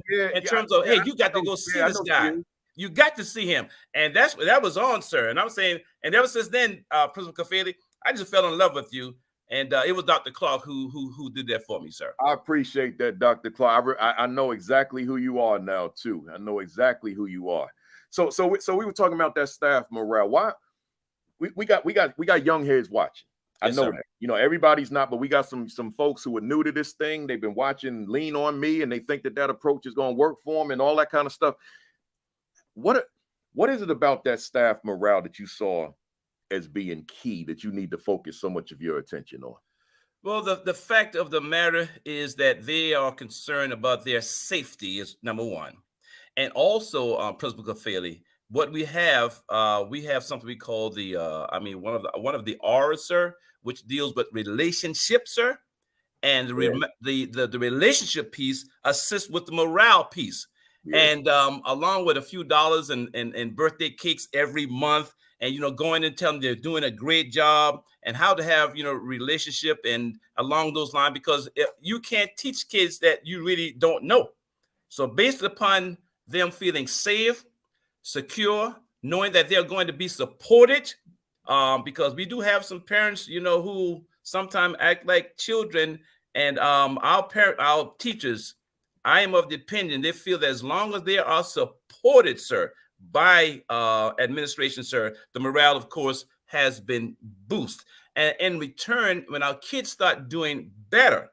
hey, you got to go see this guy. You got to see him. And that was on, sir. And I'm saying, and ever since then, Principal Kafele, I just fell in love with you. And it was Dr. Clark who did that for me, sir. I appreciate that, Dr. Clark. I know exactly who you are now, too. I know exactly who you are. So we were talking about that staff morale. Why we got young heads watching. I know that. You know, everybody's not, but we got some folks who are new to this thing. They've been watching Lean On Me, and they think that approach is going to work for them and all that kind of stuff. What is it about that staff morale that you saw as being key that you need to focus so much of your attention on? Well, the fact of the matter is that they are concerned about their safety is number one. And also, Principal Kafele, what we have something we call the one of the R's, sir, which deals with relationships, sir, and the relationship piece assists with the morale piece, and along with a few dollars and birthday cakes every month, and going and telling them they're doing a great job and how to have relationship and along those lines, because you can't teach kids that you really don't know. So based upon them feeling safe, secure, knowing that they're going to be supported, because we do have some parents, who sometimes act like children, and our teachers, I am of the opinion they feel that as long as they are supported, sir, by administration, sir, the morale, of course, has been boosted. And in return, when our kids start doing better,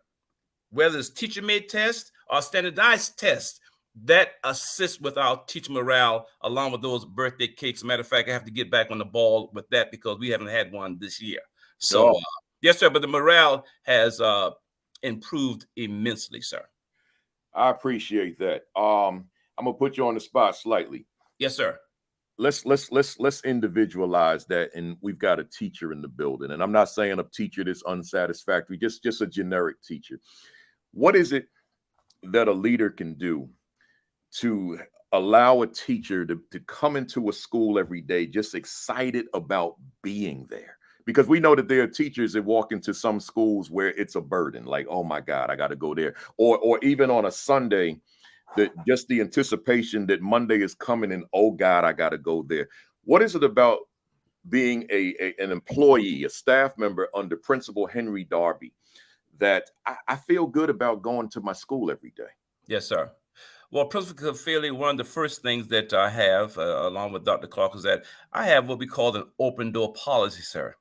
whether it's teacher-made tests or standardized tests, that assists with our teacher morale, along with those birthday cakes. As a matter of fact, I have to get back on the ball with that because we haven't had one this year. So, yes, sir, but the morale has improved immensely, sir. I appreciate that. I'm gonna put you on the spot slightly. Yes, sir. Let's individualize that, and we've got a teacher in the building, and I'm not saying a teacher that's unsatisfactory, just a generic teacher. What is it that a leader can do to allow a teacher to come into a school every day just excited about being there? Because we know that there are teachers that walk into some schools where it's a burden, like, oh my God, I got to go there. Or even on a Sunday, that just the anticipation that Monday is coming and, oh God, I got to go there. What is it about being an employee, a staff member under Principal Henry Darby, that I feel good about going to my school every day? Yes, sir. Well, Principal Kafele, one of the first things that I have, along with Dr. Clark, is that I have what we call an open door policy, sir.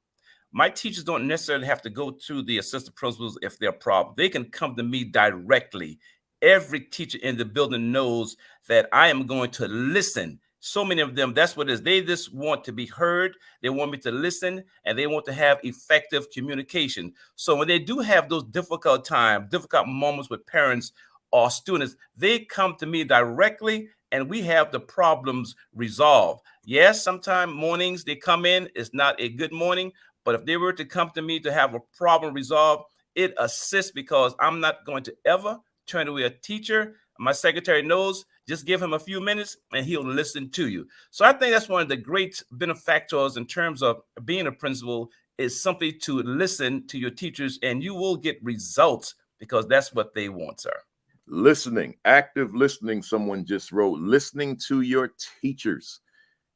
My teachers don't necessarily have to go to the assistant principals if they're a problem. They can come to me directly. Every teacher in the building knows that I am going to listen. So many of them, that's what it is. They just want to be heard. They want me to listen, and they want to have effective communication. So when they do have those difficult times, difficult moments with parents or students, they come to me directly, and we have the problems resolved. Yes, sometimes mornings they come in, it's not a good morning, but if they were to come to me to have a problem resolved, it assists because I'm not going to ever turn away a teacher. My secretary knows, just give him a few minutes and he'll listen to you. So I think that's one of the great benefactors in terms of being a principal, is simply to listen to your teachers, and you will get results because that's what they want, sir. Listening, active listening, someone just wrote, listening to your teachers,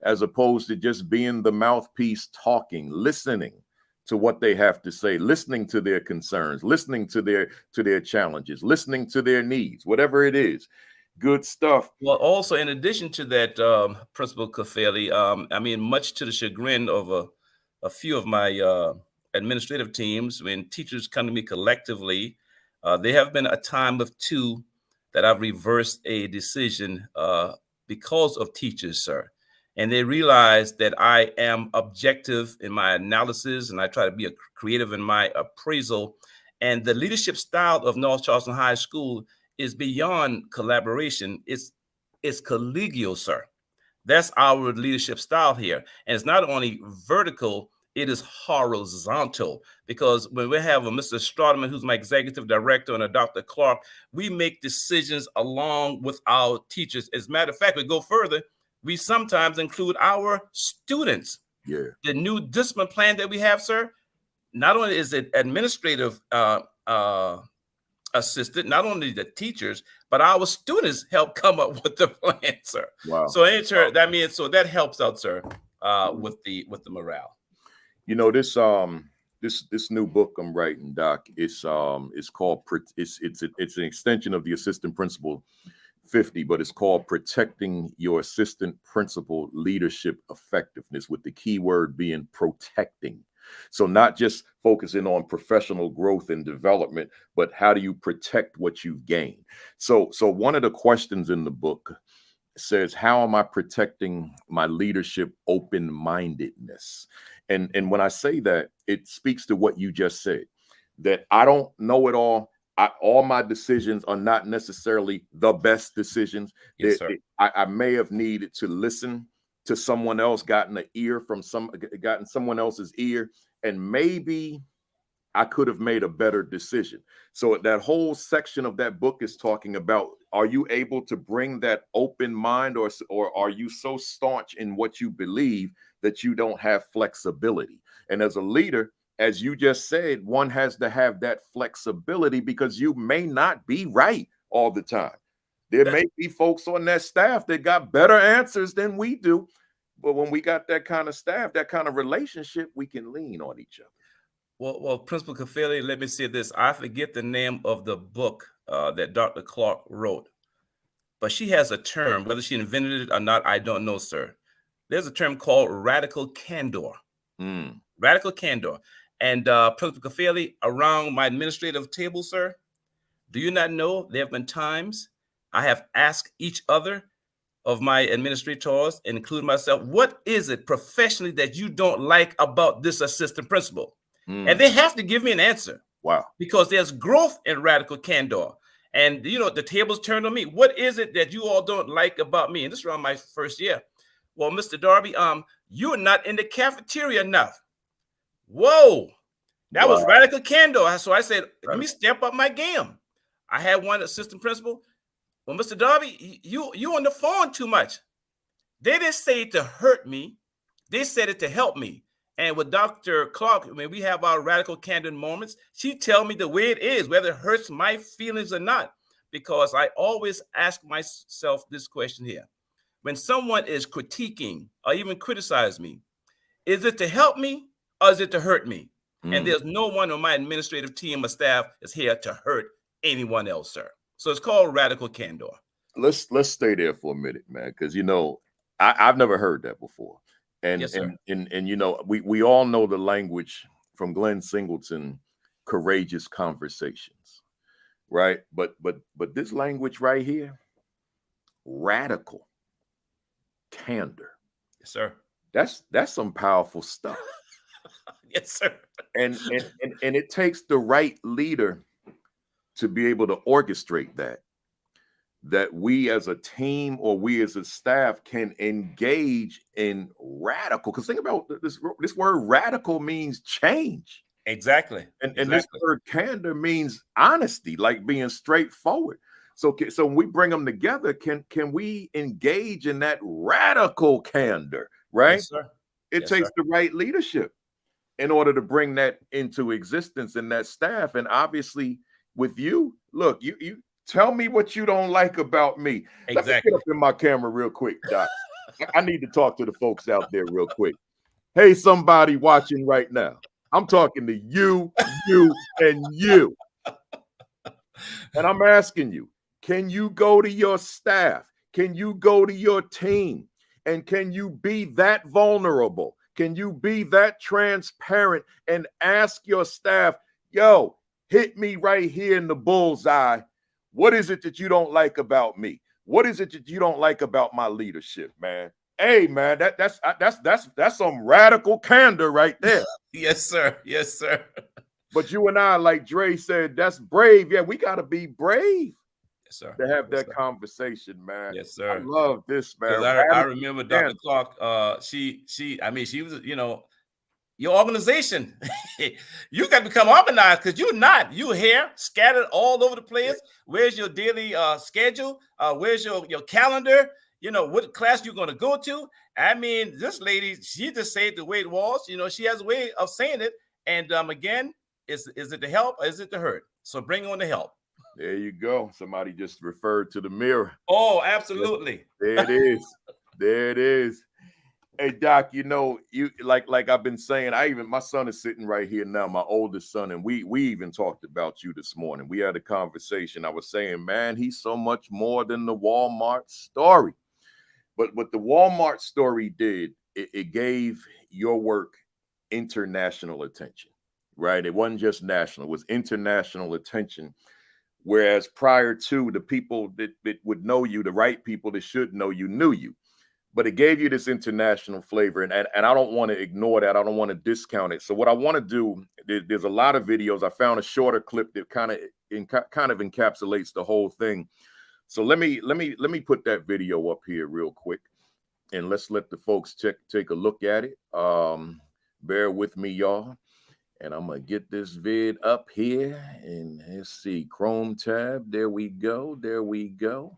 as opposed to just being the mouthpiece talking, listening to what they have to say, listening to their concerns, listening to their challenges, listening to their needs, whatever it is. Good stuff. Well, also, in addition to that, Principal Kafele, I mean, much to the chagrin of a few of my administrative teams, when teachers come to me collectively, there have been a time of two that I've reversed a decision because of teachers, sir. And they realize that I am objective in my analysis, and I try to be creative in my appraisal. And the leadership style of North Charleston High School is beyond collaboration. It's collegial, sir. That's our leadership style here. And it's not only vertical, it is horizontal, because when we have a Mr. Strawman, who's my executive director, and a Dr. Clark, we make decisions along with our teachers. As a matter of fact, we go further. We sometimes include our students. Yeah. The new discipline plan that we have, sir, not only is it administrative assisted, not only the teachers, but our students help come up with the plan, sir. Wow. So, that means, so that helps out, sir, with the morale. You know, this new book I'm writing, Doc, it's called, it's an extension of the Assistant Principal 50, but it's called Protecting Your Assistant Principal Leadership Effectiveness, with the key word being protecting. So not just focusing on professional growth and development, but how do you protect what you've gained? So one of the questions in the book says, how am I protecting my leadership open-mindedness? And when I say that, it speaks to what you just said, that I don't know it all. All my decisions are not necessarily the best decisions. Yes, sir. I may have needed to listen to someone else, gotten someone else's ear, and maybe I could have made a better decision. So that whole section of that book is talking about, are you able to bring that open mind, or are you so staunch in what you believe that you don't have flexibility? And as a leader, as you just said, one has to have that flexibility, because you may not be right all the time. There may be folks on that staff that got better answers than we do. But when we got that kind of staff, that kind of relationship, we can lean on each other. Well, Principal Kafele, let me say this. I forget the name of the book that Dr. Clark wrote, but she has a term. Whether she invented it or not, I don't know, sir. There's a term called radical candor. Radical candor. And Principal Kafele, around my administrative table, sir, do you not know there have been times I have asked each other of my administrators, including myself, what is it professionally that you don't like about this assistant principal? And they have to give me an answer. Wow. Because there's growth in radical candor. And, you know, the tables turned on me. What is it that you all don't like about me? And this is around my first year. Well, Mr. Darby, you're not in the cafeteria enough. Whoa. That was radical candor. So I said, let me step up my game. I had one assistant principal. Well, Mr. Darby, you on the phone too much. They didn't say it to hurt me. They said it to help me. And with Dr. Clark, when we have our radical candor moments, she tell me the way it is, whether it hurts my feelings or not. Because I always ask myself this question here. When someone is critiquing or even criticize me, is it to help me or is it to hurt me? And there's no one on my administrative team or staff is here to hurt anyone else, sir. So it's called radical candor. Let's stay there for a minute, man, because, you know, I've never heard that before. And, yes, and you know, we all know the language from Glenn Singleton, courageous conversations, right? But this language right here, radical candor. Yes, sir. That's some powerful stuff. Yes, sir. And it takes the right leader to be able to orchestrate that we as a team or we as a staff can engage in radical. Because think about this word radical means change. Exactly. And this word candor means honesty, like being straightforward. So when we bring them together, can we engage in that radical candor, right? Yes, sir. It takes the right leadership in order to bring that into existence in that staff. And obviously with you, look, you tell me what you don't like about me. Exactly. Let me get up in my camera real quick, Doc. I need to talk to the folks out there real quick. Hey, somebody watching right now. I'm talking to you, and you. And I'm asking you, can you go to your staff? Can you go to your team? And can you be that vulnerable? Can you be that transparent and ask your staff, yo, hit me right here in the bullseye. What is it that you don't like about me? What is it that you don't like about my leadership, man? Hey, man, that's some radical candor right there. Yes, sir. Yes, sir. But you and I, like Dre said, that's brave. Yeah, we got to be brave. Yes, sir. To have that conversation, man. Yes, sir. I love this, man. I remember Dr. Clark. She was, you know, your organization. You got to become organized because you're here scattered all over the place. Where's your daily schedule? Where's your calendar? You know, what class you're going to go to? I mean, this lady, she just said it the way it was. You know, she has a way of saying it. And again, is it to help or is it to hurt? So bring on the help. There you go. Somebody just referred to the mirror. Oh, absolutely. There it is. There it is. Hey, Doc, you know, you like I've been saying, my son is sitting right here now, my oldest son, and we even talked about you this morning. We had a conversation. I was saying, man, he's so much more than the Walmart story. But what the Walmart story did, it gave your work international attention, right? It wasn't just national, it was international attention. Whereas prior to, the people that would know you, the right people that should know you, knew you. But it gave you this international flavor. And I don't want to ignore that. I don't want to discount it. So what I want to do, there's a lot of videos. I found a shorter clip that kind of encapsulates the whole thing. So let me put that video up here real quick. And let's let the folks take a look at it. Bear with me, y'all. And I'm going to get this vid up here and let's see, Chrome tab. There we go. There we go.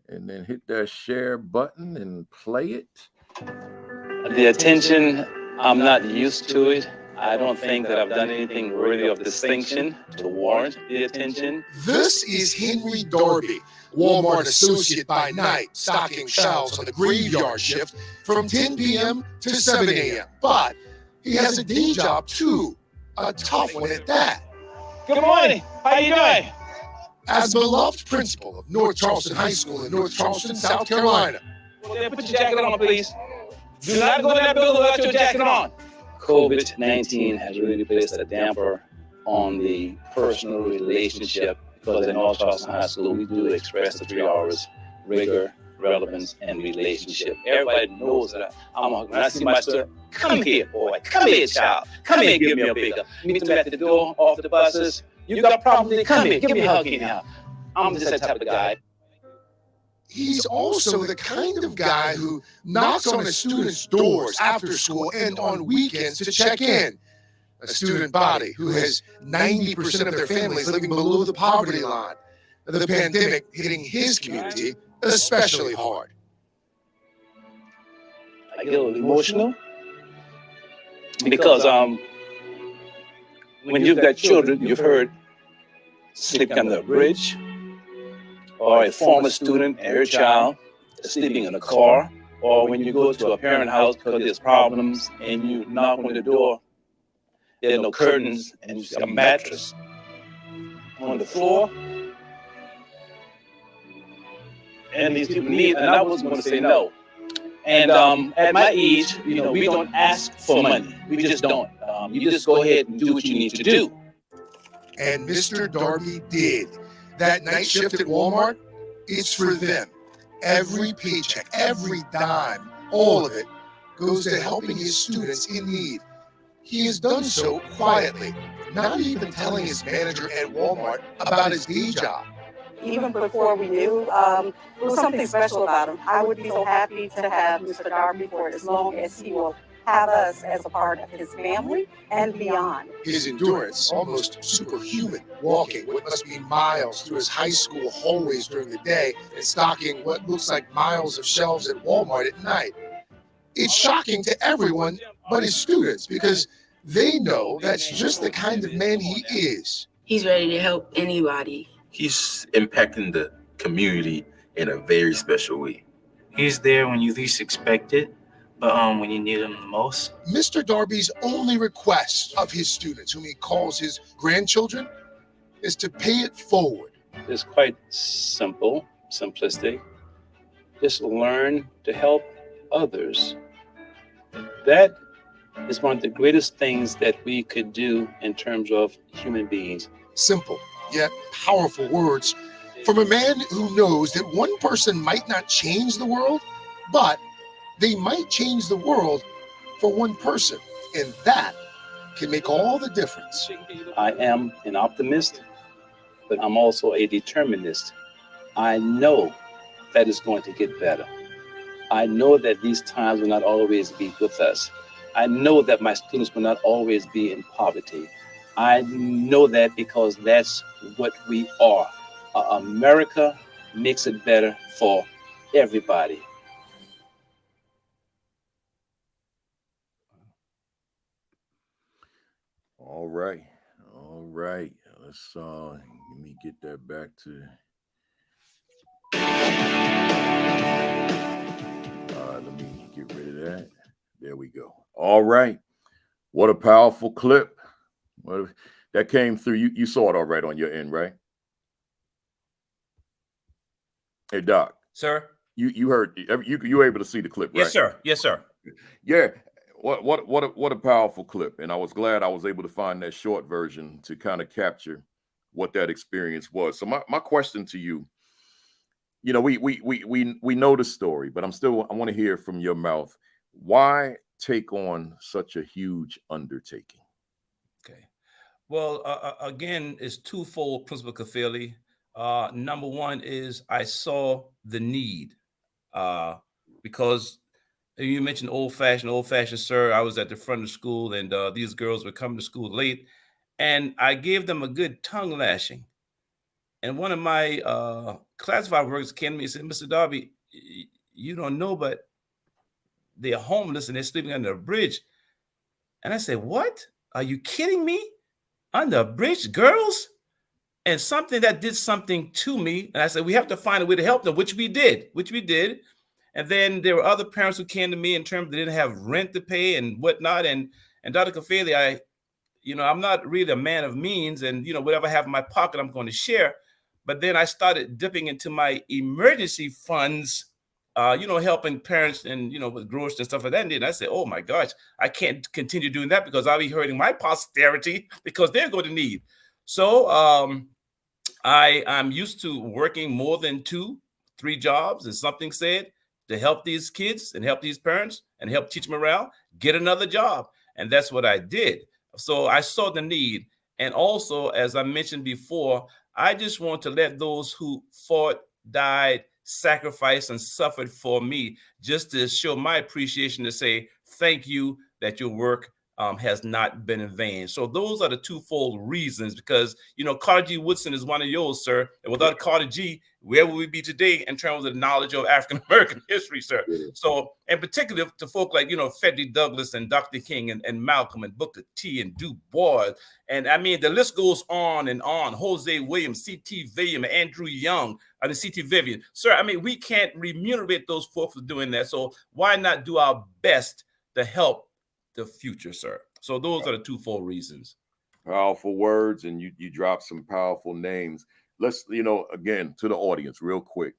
And then hit that share button and play it. The attention, I'm not used to it. I don't think that I've done anything worthy of distinction to warrant the attention. This is Henry Darby, Walmart associate by night, stocking shelves on the graveyard shift from 10 p.m. to 7 a.m. But he has a day job too, a tough one at that. Good morning. How you doing? as beloved principal of North Charleston High School in North Charleston, South Carolina. Well, then put your jacket on, please. Do not go in that building without your jacket on. COVID-19 has really placed a damper on the personal relationship because in North Charleston High School, we do express the 3 R's: rigor, relevance, and relationship. Everybody knows that when I see my student, come here, boy, come here, child, come here, give me a big hug. Meet them at the door, off the buses. You got problems, come here, give me a hug anyhow. I'm just that type of guy. He's also the kind of guy who knocks on a student's doors after school and on weekends to check in. A student body who has 90% of their families living below the poverty line. The pandemic hitting his community especially hard. I get a little emotional because when you've got children, you've heard sleeping under a bridge, or a former student and her child sleeping in a car, or when you go to a parent house because there's problems and you knock on the door, there are no curtains and you see a mattress on the floor. And these people need, and I was going to say no. And at my age, we don't ask for money. We just don't. You just go ahead and do what you need to do. And Mr. Darby did. That night shift at Walmart, it's for them. Every paycheck, every dime, all of it goes to helping his students in need. He has done so quietly, not even telling his manager at Walmart about his day job. Even before we knew, it was something special about him. I would be so happy to have Mr. Darby for as long as he will have us as a part of his family and beyond. His endurance, almost superhuman, walking what must be miles through his high school hallways during the day and stocking what looks like miles of shelves at Walmart at night. It's shocking to everyone but his students because they know that's just the kind of man he is. He's ready to help anybody. He's impacting the community in a very special way. He's there when you least expect it, but when you need him the most. Mr. Darby's only request of his students, whom he calls his grandchildren, is to pay it forward. It's quite simple, simplistic. Just learn to help others. That is one of the greatest things that we could do in terms of human beings. Simple, yet powerful words from a man who knows that one person might not change the world, but they might change the world for one person, and that can make all the difference. I am an optimist, but I'm also a determinist. I know that it's going to get better. I know that these times will not always be with us. I know that my students will not always be in poverty. I know that because that's what we are. America makes it better for everybody. All right. Let's let me get that back to. Let me get rid of that. There we go. All right. What a powerful clip. That came through. You saw it all right on your end, right? Hey, Doc. Sir? You heard, you were able to see the clip, right? Yes, sir. Yes, sir. Yeah. What a powerful clip. And I was glad I was able to find that short version to kind of capture what that experience was. So my question to you, we know the story, but I want to hear from your mouth. Why take on such a huge undertaking? Okay. Well, again, it's twofold, Principal Kafele. Number one is I saw the need because you mentioned old-fashioned, sir. I was at the front of school and these girls were coming to school late and I gave them a good tongue lashing. And one of my classified workers came to me and said, Mr. Darby, you don't know, but they're homeless and they're sleeping under a bridge. And I said, what? Are you kidding me? Under a bridge, girls? And something that did something to me. And I said, we have to find a way to help them, which we did. And then there were other parents who came to me in terms they didn't have rent to pay and whatnot. And Dr. Kafele, I'm not really a man of means and, whatever I have in my pocket, I'm going to share. But then I started dipping into my emergency funds, helping parents and, with groceries and stuff like that. And I said, oh my gosh, I can't continue doing that because I'll be hurting my posterity because they're going to need. So I'm used to working more than 2-3 jobs, as something said, to help these kids and help these parents and help teach them around, get another job. And that's what I did. So I saw the need. And also, as I mentioned before, I just want to let those who fought, died, sacrificed, and suffered for me, just to show my appreciation, to say thank you, that your work has not been in vain. So those are the twofold reasons, because, Carter G. Woodson is one of yours, sir. And without Carter G., where would we be today in terms of the knowledge of African-American history, sir? So, in particular, to folk like, Frederick Douglass and Dr. King and Malcolm and Booker T and Du Bois. And I mean, the list goes on and on. Jose Williams, C.T. Vivian, Andrew Young, and C.T. Vivian. Sir, I mean, we can't remunerate those folks for doing that. So why not do our best to help the future, sir? So those are the twofold reasons. Powerful words, and you dropped some powerful names. Let's, again, to the audience real quick,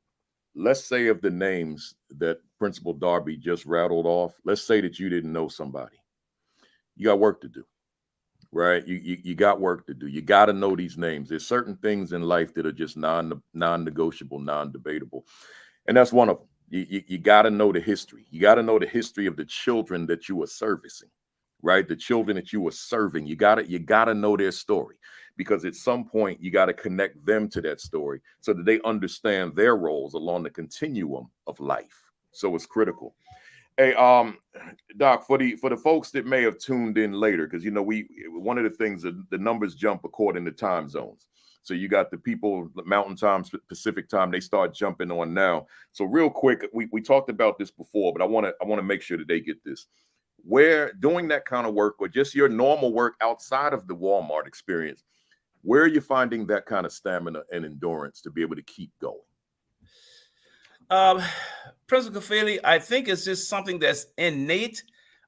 let's say of the names that Principal Darby just rattled off, let's say that you didn't know somebody. You got work to do, right? You got work to do. You got to know these names. There's certain things in life that are just non-negotiable, non-debatable. And that's one of them. You got to know the history. You got to know the history of the children that you are servicing, right? The children that you are serving. You got to know their story, because at some point you got to connect them to that story so that they understand their roles along the continuum of life. So it's critical. Hey, Doc, for the folks that may have tuned in later, because one of the things that the numbers jump according to time zones. So you got the people, Mountain Time, Pacific Time, they start jumping on now. So real quick, we talked about this before, but I want to make sure that they get this. Where doing that kind of work, or just your normal work outside of the Walmart experience, where are you finding that kind of stamina and endurance to be able to keep going? Principal Kafele, I think it's just something that's innate.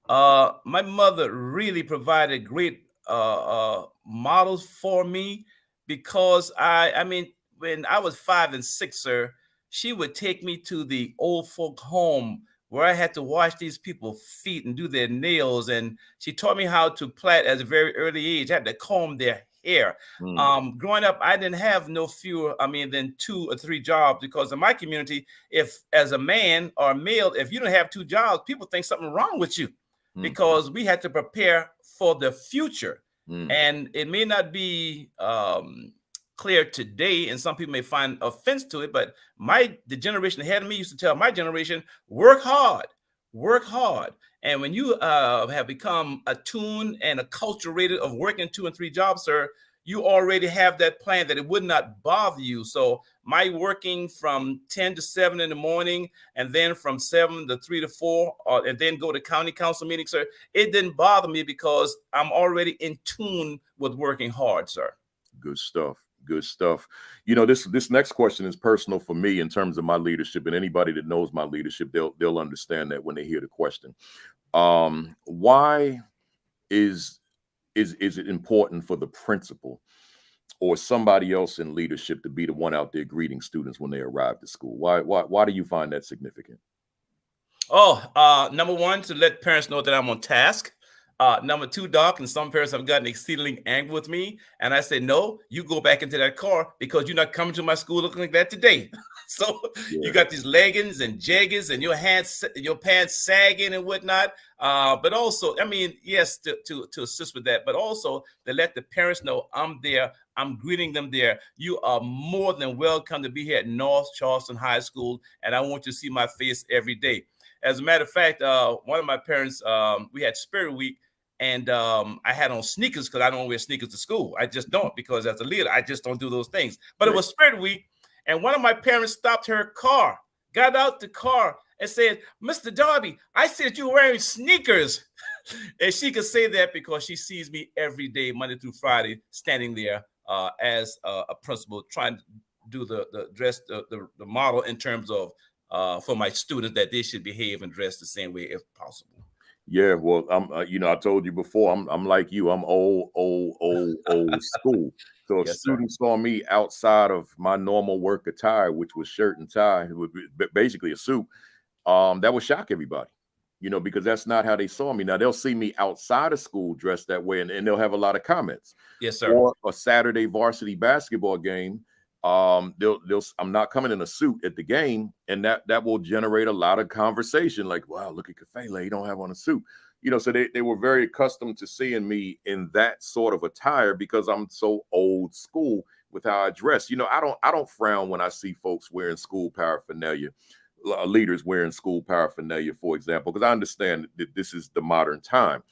My mother really provided great models for me, because I mean, when I was 5 and 6, sir, she would take me to the old folk home where I had to wash these people's feet and do their nails. And she taught me how to plait at a very early age. I had to comb their hair. Growing up, I didn't have no fewer, than 2 or 3 jobs, because in my community, if as a man or male, if you don't have 2 jobs, people think something wrong with you, because we had to prepare for the future. And it may not be clear today, and some people may find offense to it, but the generation ahead of me used to tell my generation, work hard. And when you have become attuned and acculturated of working 2 and 3 jobs, sir, you already have that plan that it would not bother you. So my working from 10 to 7 in the morning, and then from 7 to 3 to 4, and then go to county council meetings, sir, it didn't bother me, because I'm already in tune with working hard, sir. Good stuff. Good stuff. This next question is personal for me in terms of my leadership, and anybody that knows my leadership, they'll understand that when they hear the question. Why is it important for the principal or somebody else in leadership to be the one out there greeting students when they arrive to school? Why do you find that significant? Number one, to let parents know that I'm on task. Number 2, Doc, and some parents have gotten exceedingly angry with me, and I said, no, you go back into that car, because you're not coming to my school looking like that today. So you got these leggings and jeggings and your pants sagging and whatnot. But also, yes, to assist with that, but also to let the parents know I'm there. I'm greeting them there. You are more than welcome to be here at North Charleston High School, and I want you to see my face every day. As a matter of fact, one of my parents, we had Spirit Week, and I had on sneakers, because I don't wear sneakers to school. I just don't, because as a leader, I just don't do those things. But It was Spirit Week, and one of my parents stopped her car, got out the car, and said, Mr. Darby, I see that you're wearing sneakers. And she could say that because she sees me every day, Monday through Friday, standing there as a principal, trying to do the dress, the model in terms of for my students, that they should behave and dress the same way if possible. Yeah, well, I told you before, I'm like you. I'm old school. So if Yes, sir. students saw me outside of my normal work attire, which was shirt and tie, it would be basically a suit, that would shock everybody, because that's not how they saw me. Now they'll see me outside of school dressed that way, and they'll have a lot of comments. Yes, sir. Or a Saturday varsity basketball game, they'll I'm not coming in a suit at the game, and that will generate a lot of conversation. Like, wow, look at Kafele, he don't have on a suit. So they were very accustomed to seeing me in that sort of attire because I'm so old school with how I dress. I don't frown when I see folks wearing school paraphernalia, leaders wearing school paraphernalia, for example, because I understand that this is the modern time,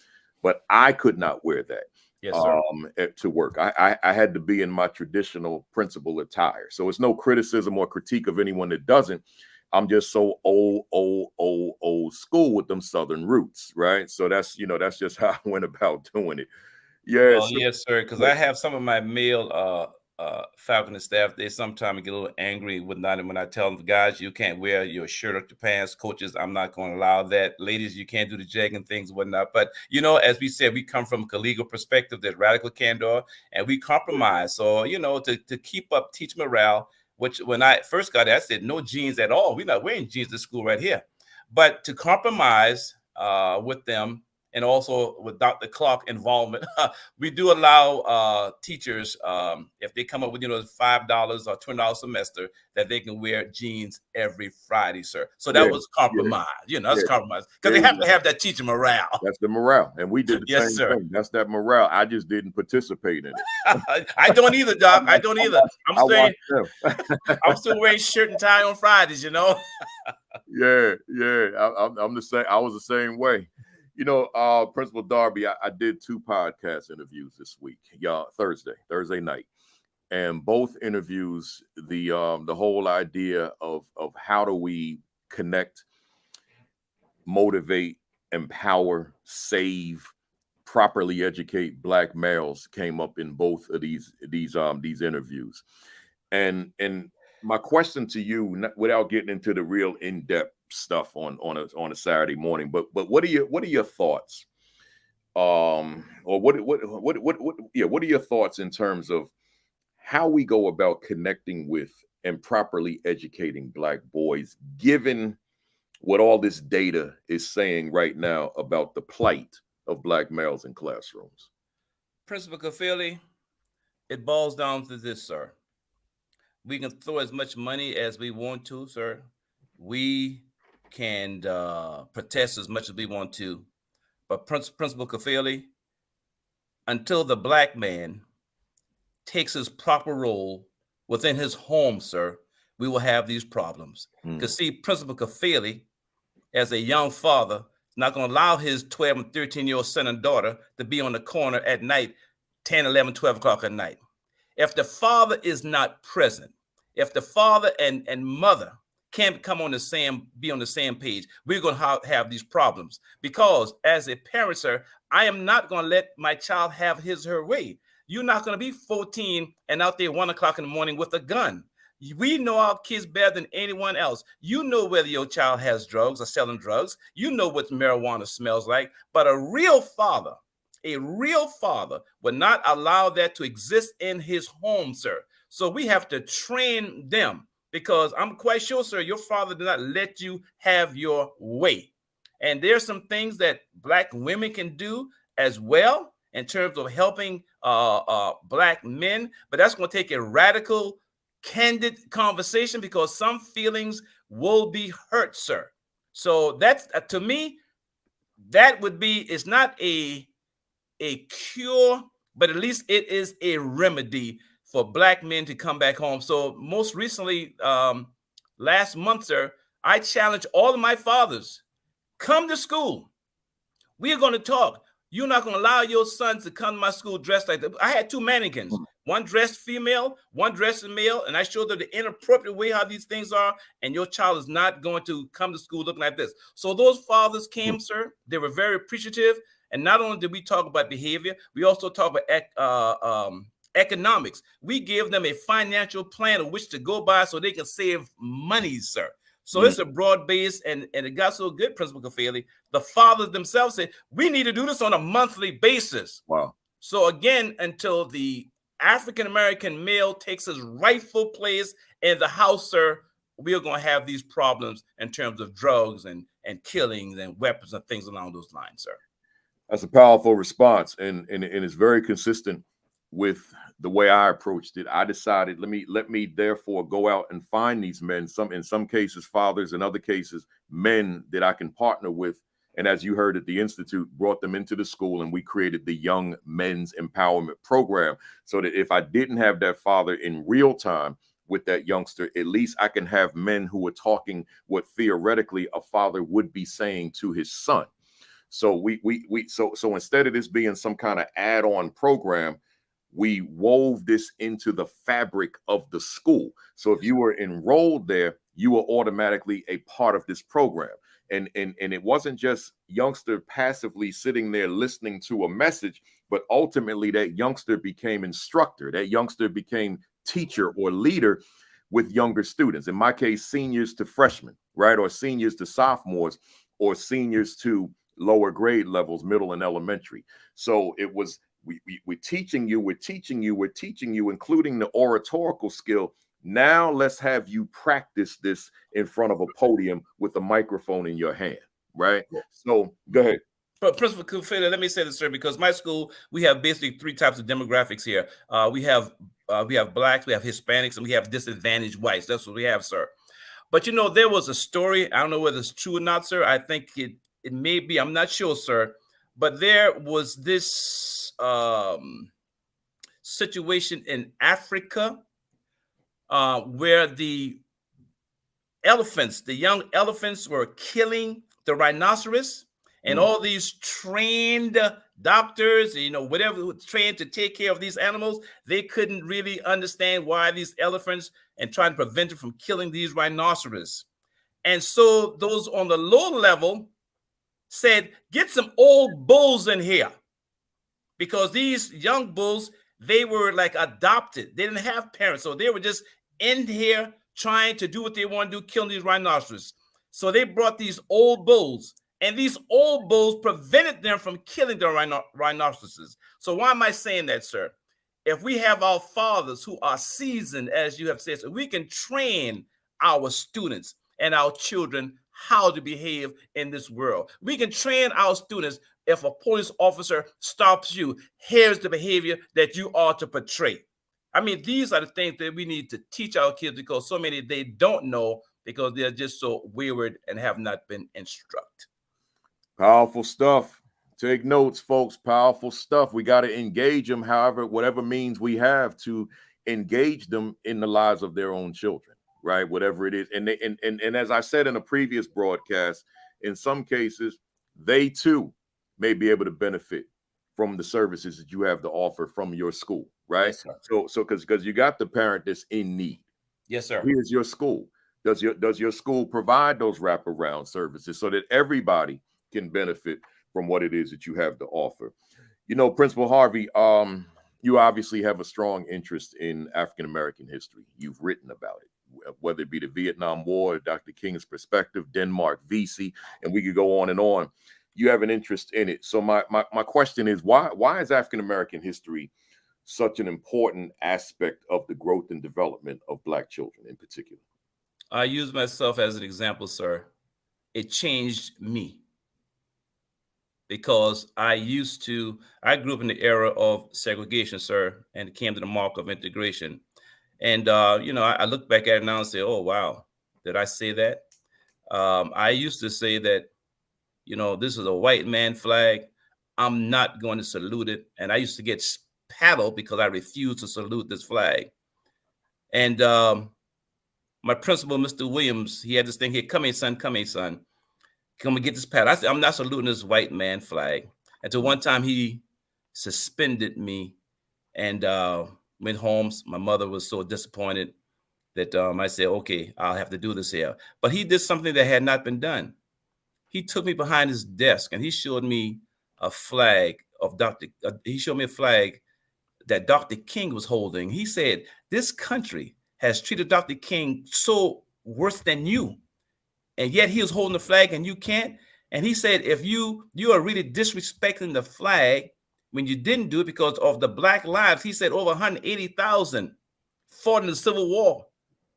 but I could not wear that. Yes, sir. To work. I had to be in my traditional principal attire. So it's no criticism or critique of anyone that doesn't. I'm just so old school with them Southern roots, right? So that's just how I went about doing it. Yeah. Well, yes, sir. Because I have some of my male faculty staff. They sometimes get a little angry when I tell them, guys, you can't wear your shirt or your pants. Coaches, I'm not going to allow that. Ladies, you can't do the jegging things, whatnot. But as we said, we come from a collegial perspective, that radical candor, and we compromise. So to keep up teach morale. Which when I first got it, I said no jeans at all. We're not wearing jeans at school right here. But to compromise with them, and also with Dr. Clark involvement, we do allow teachers, if they come up with $5 or $20 a semester, that they can wear jeans every Friday, sir. So that was compromise. That's compromise, because they have to have that teacher morale. That's the morale, and we did the Yes, same sir. thing. That's that morale. I just didn't participate in it. I don't either, Doc. I don't either. I'm saying I'm still wearing shirt and tie on Fridays. Yeah. I'm the same. I was the same way. Principal Darby, I did 2 podcast interviews this week, Thursday night. And both interviews, the whole idea of how do we connect, motivate, empower, save, properly educate Black males came up in both of these interviews. And my question to you, without getting into the real in-depth stuff on a Saturday morning, but what are your thoughts? Or what are your thoughts in terms of how we go about connecting with and properly educating Black boys, given what all this data is saying right now about the plight of Black males in classrooms? Principal Kafele, it boils down to this, sir. We can throw as much money as we want to, sir. We can protest as much as we want to. But Principal Kafele, until the Black man takes his proper role within his home, sir, we will have these problems. Because see, Principal Kafele, as a young father, is not going to allow his 12 and 13-year-old son and daughter to be on the corner at night, 10, 11, 12 o'clock at night. If the father is not present, if the father and mother can't be on the same page, we're going to have these problems. Because as a parent, sir, I am not going to let my child have his or her way. You're not going to be 14 and out there 1 o'clock in the morning with a gun. We know our kids better than anyone else. You know whether your child has drugs or selling drugs. You know what marijuana smells like. But a real father would not allow that to exist in his home, sir. So we have to train them, because I'm quite sure, sir, your father did not let you have your way. And there's some things that Black women can do as well in terms of helping Black men. But that's going to take a radical, candid conversation, because some feelings will be hurt, sir. So that's, to me, that would be, it's not a cure, but at least it is a remedy for Black men to come back home. So most recently, last month, sir, I challenged all of my fathers, come to school. We are going to talk. You're not going to allow your sons to come to my school dressed like that. I had 2 mannequins, one dressed female, one dressed male, and I showed them the inappropriate way how these things are, and your child is not going to come to school looking like this. So those fathers came, sir. They were very appreciative. And not only did we talk about behavior, we also talk about economics. We give them a financial plan of which to go by so they can save money, sir. So it's a broad base, and it got so good, Principal Kafele, the fathers themselves said, we need to do this on a monthly basis. Wow. So again, until the African-American male takes his rightful place in the house, sir, we are going to have these problems in terms of drugs and killings and weapons and things along those lines, sir. That's a powerful response, and it's very consistent with the way I approached it. I decided, let me therefore go out and find these men, in some cases fathers, in other cases men that I can partner with. And as you heard at the Institute, brought them into the school, and we created the Young Men's Empowerment Program, so that if I didn't have that father in real time with that youngster, at least I can have men who are talking what theoretically a father would be saying to his son. So so instead of this being some kind of add-on program, we wove this into the fabric of the school. So if you were enrolled there, you were automatically a part of this program. And it wasn't just youngster passively sitting there listening to a message, but ultimately that youngster became instructor. That youngster became teacher or leader with younger students. In my case, seniors to freshmen, right? Or seniors to sophomores, or seniors to lower grade levels, middle and elementary. So it was, we're teaching you, including the oratorical skill. Now let's have you practice this in front of a podium with a microphone in your hand, right? So go ahead. But Principal Kafele, let me say this, sir, because my school, we have basically 3 types of demographics here. We have blacks, we have Hispanics, and we have disadvantaged whites. That's what we have, sir. But you know, there was a story, I don't know whether it's true or not, sir. I think it may be, I'm not sure, sir. But there was this situation in Africa where the elephants, the young elephants, were killing the rhinoceros, and all these trained doctors, you know, whatever, trained to take care of these animals, they couldn't really understand why these elephants, and trying to prevent them from killing these rhinoceros. And so those on the low level said, get some old bulls in here, because these young bulls, they were like adopted. They didn't have parents. So they were just in here trying to do what they want to do, killing these rhinoceros. So they brought these old bulls, and these old bulls prevented them from killing the rhinoceroses. So why am I saying that, sir? If we have our fathers who are seasoned, as you have said, so we can train our students and our children how to behave in this world. We can train our students. If a police officer stops you, here's the behavior that you are to portray. I mean, these are the things that we need to teach our kids, because so many, they don't know, because they're just so wayward and have not been instructed. Powerful stuff. Take notes, folks. Powerful stuff. We got to engage them, however, whatever means we have to engage them in the lives of their own children, right? Whatever it is. And as I said in a previous broadcast, in some cases, they too may be able to benefit from the services that you have to offer from your school, right? Yes, so because you got the parent that's in need. Yes, sir. Here's your school. Does your school provide those wraparound services so that everybody can benefit from what it is that you have to offer? You know, Principal Harvey, you obviously have a strong interest in African American history. You've written about it, whether it be the Vietnam War, Dr. King's perspective, Denmark, VC, and we could go on and on. You have an interest in it. So my question is, why is African American history such an important aspect of the growth and development of Black children in particular? I use myself as an example, sir. It changed me, because I grew up in the era of segregation, sir, and it came to the mark of integration. And, you know, I look back at it now and say, oh, wow, did I say that? I used to say that, you know, this is a white man flag. I'm not going to salute it. And I used to get paddled because I refused to salute this flag. And my principal, Mr. Williams, he had this thing here, come here, son, come and get this paddle. I said, I'm not saluting this white man flag. Until one time he suspended me and went home. My mother was so disappointed that I said, okay, I'll have to do this here. But he did something that had not been done. He took me behind his desk and he showed me a flag of he showed me a flag that Dr. King was holding. He said, this country has treated Dr. King so worse than you. and yet he was holding the flag and you can't. And he said, if you are really disrespecting the flag when you didn't do it because of the black lives, he said over 180,000 fought in the Civil War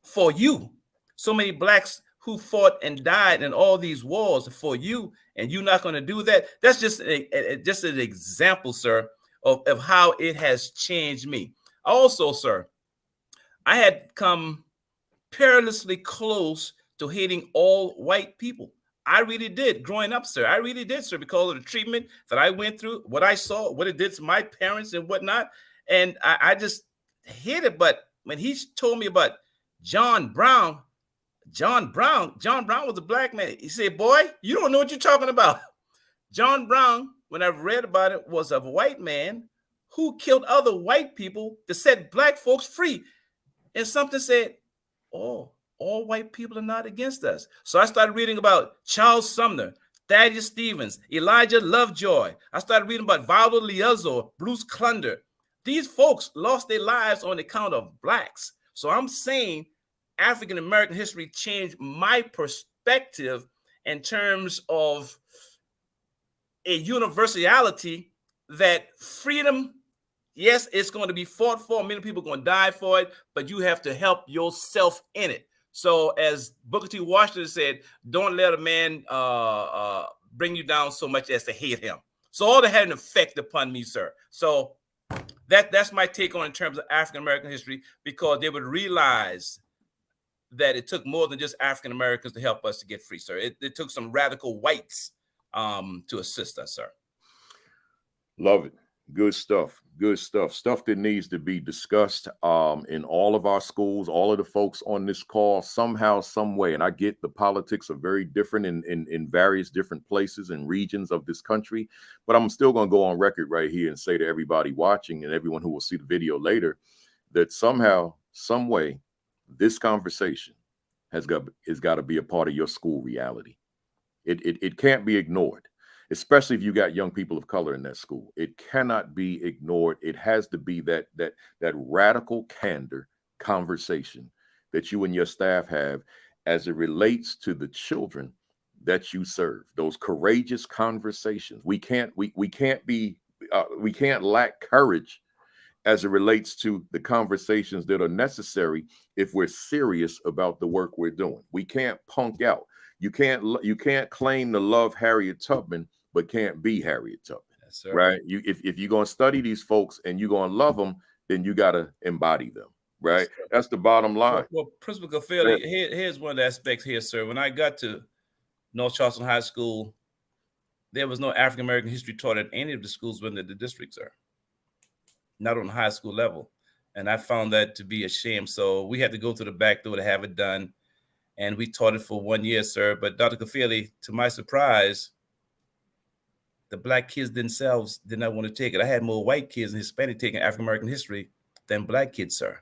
for you. So many blacks who fought and died in all these wars for you, and you're not going to do that. That's just an example, sir, of how it has changed me. Also, sir, I had come perilously close to hating all white people. I really did growing up, sir. I really did, sir, because of the treatment that I went through, what I saw, what it did to my parents and whatnot. And I just hate it. But when he told me about John Brown was a black man. He said, boy, you don't know what you're talking about. John Brown, when I read about it, was a white man who killed other white people to set black folks free. And something said, oh, all white people are not against us. So I started reading about Charles Sumner, Thaddeus Stevens, Elijah Lovejoy. I started reading about Viola Liuzzo, Bruce Clunder. These folks lost their lives on account of blacks. So I'm saying African-American history changed my perspective in terms of a universality that freedom, yes, it's going to be fought for. Many people are going to die for it, but you have to help yourself in it. So as Booker T. Washington said, don't let a man bring you down so much as to hate him. So all that had an effect upon me, sir. So that's my take on in terms of African-American history, because they would realize that it took more than just African Americans to help us to get free, sir. It took some radical whites to assist us, sir. Love it. Good stuff. Good stuff. Stuff that needs to be discussed in all of our schools, all of the folks on this call, somehow, some way. And I get the politics are very different in various different places and regions of this country. But I'm still going to go on record right here and say to everybody watching and everyone who will see the video later that somehow, some way, this conversation has got to be a part of your school reality. It can't be ignored, especially if you got young people of color in that school. It cannot be ignored. It has to be that radical candor conversation that you and your staff have as it relates to the children that you serve. Those courageous conversations. We can't lack courage as it relates to the conversations that are necessary if we're serious about the work we're doing. We can't punk out. You can't claim to love Harriet Tubman but can't be Harriet Tubman. Yes, sir. Right? If you're going to study these folks and you're going to love them, then you got to embody them. Right? Yes, that's the bottom line. Well, Principal Kafele, here's one of the aspects here, sir. When I got to North Charleston High School, there was no African American history taught at any of the schools within the district, sir. Not on the high school level. And I found that to be a shame. So we had to go to the back door to have it done. And we taught it for 1 year, sir. But Dr. Kafele, to my surprise, the black kids themselves did not want to take it. I had more white kids and Hispanic taking African-American history than black kids, sir.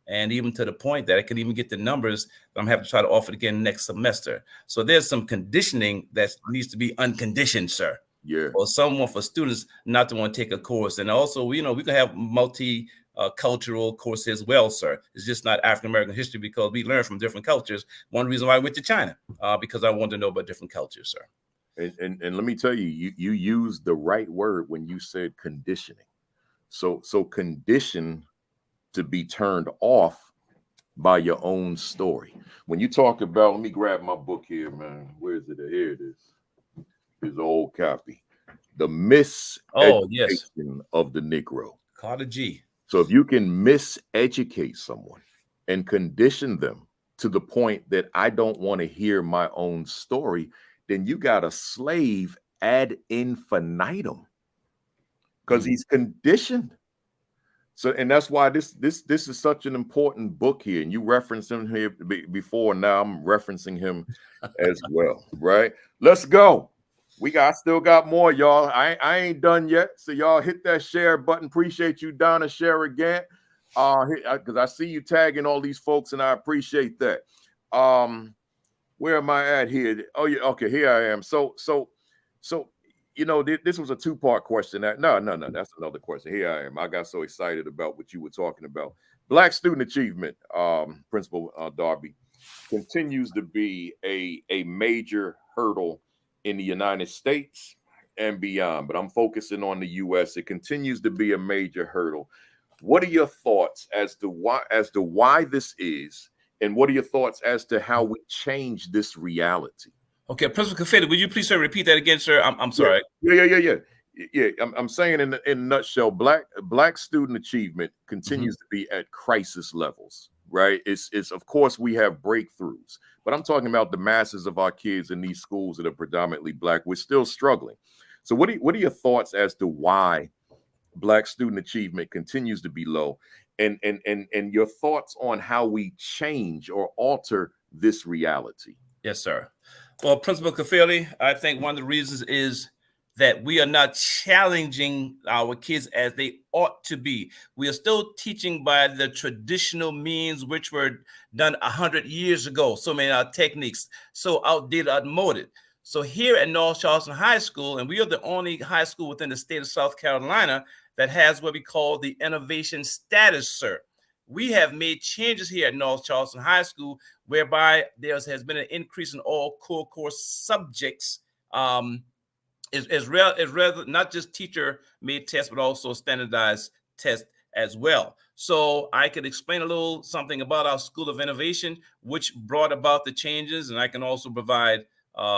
And even to the point that I couldn't even get the numbers, I'm having to try to offer it again next semester. So there's some conditioning that needs to be unconditioned, sir. Yeah. Or for students not to want to take a course. And also, we can have multi-cultural courses as well, sir. It's just not African-American history because we learn from different cultures. One reason why I went to China, because I wanted to know about different cultures, sir. And let me tell you, you used the right word when you said conditioning. So condition to be turned off by your own story. When you talk about, let me grab my book here, man. Where is it? Here it is. His old copy, The Miseducation of the Negro. Carter G. So if you can miseducate someone and condition them to the point that I don't want to hear my own story, then you got a slave ad infinitum because he's conditioned. So, and that's why this is such an important book here. And you referenced him here before. Now I'm referencing him as well. Right? Let's go. I still got more, y'all. I ain't done yet. So y'all hit that share button. Appreciate you, Donna. Share again. Because I see you tagging all these folks, and I appreciate that. Where am I at here? Oh, yeah, okay, here I am. So this was a two-part question. No, that's another question. Here I am. I got so excited about what you were talking about. Black student achievement, Principal Darby. continues to be a major hurdle in the United States and beyond, but I'm focusing on the US. It continues to be a major hurdle. What are your thoughts as to why this is, and what are your thoughts as to how we change this reality? Okay, Principal Kafele, would you please repeat that again, sir? I'm sorry. Yeah. I'm saying in a nutshell, black student achievement continues to be at crisis levels, right? It's of course we have breakthroughs, but I'm talking about the masses of our kids in these schools that are predominantly black. We're still struggling. So what are your thoughts as to why black student achievement continues to be low, and your thoughts on how we change or alter this reality? Yes, sir. Well, Principal Kafele, I think one of the reasons is that we are not challenging our kids as they ought to be. We are still teaching by the traditional means which were done 100 years ago. So many techniques, so outdated, outmoded. So here at North Charleston High School, and we are the only high school within the state of South Carolina that has what we call the innovation status, sir. We have made changes here at North Charleston High School whereby there has been an increase in all core course subjects. Is rather not just teacher-made tests, but also standardized tests as well. So I could explain a little something about our School of Innovation, which brought about the changes, and I can also provide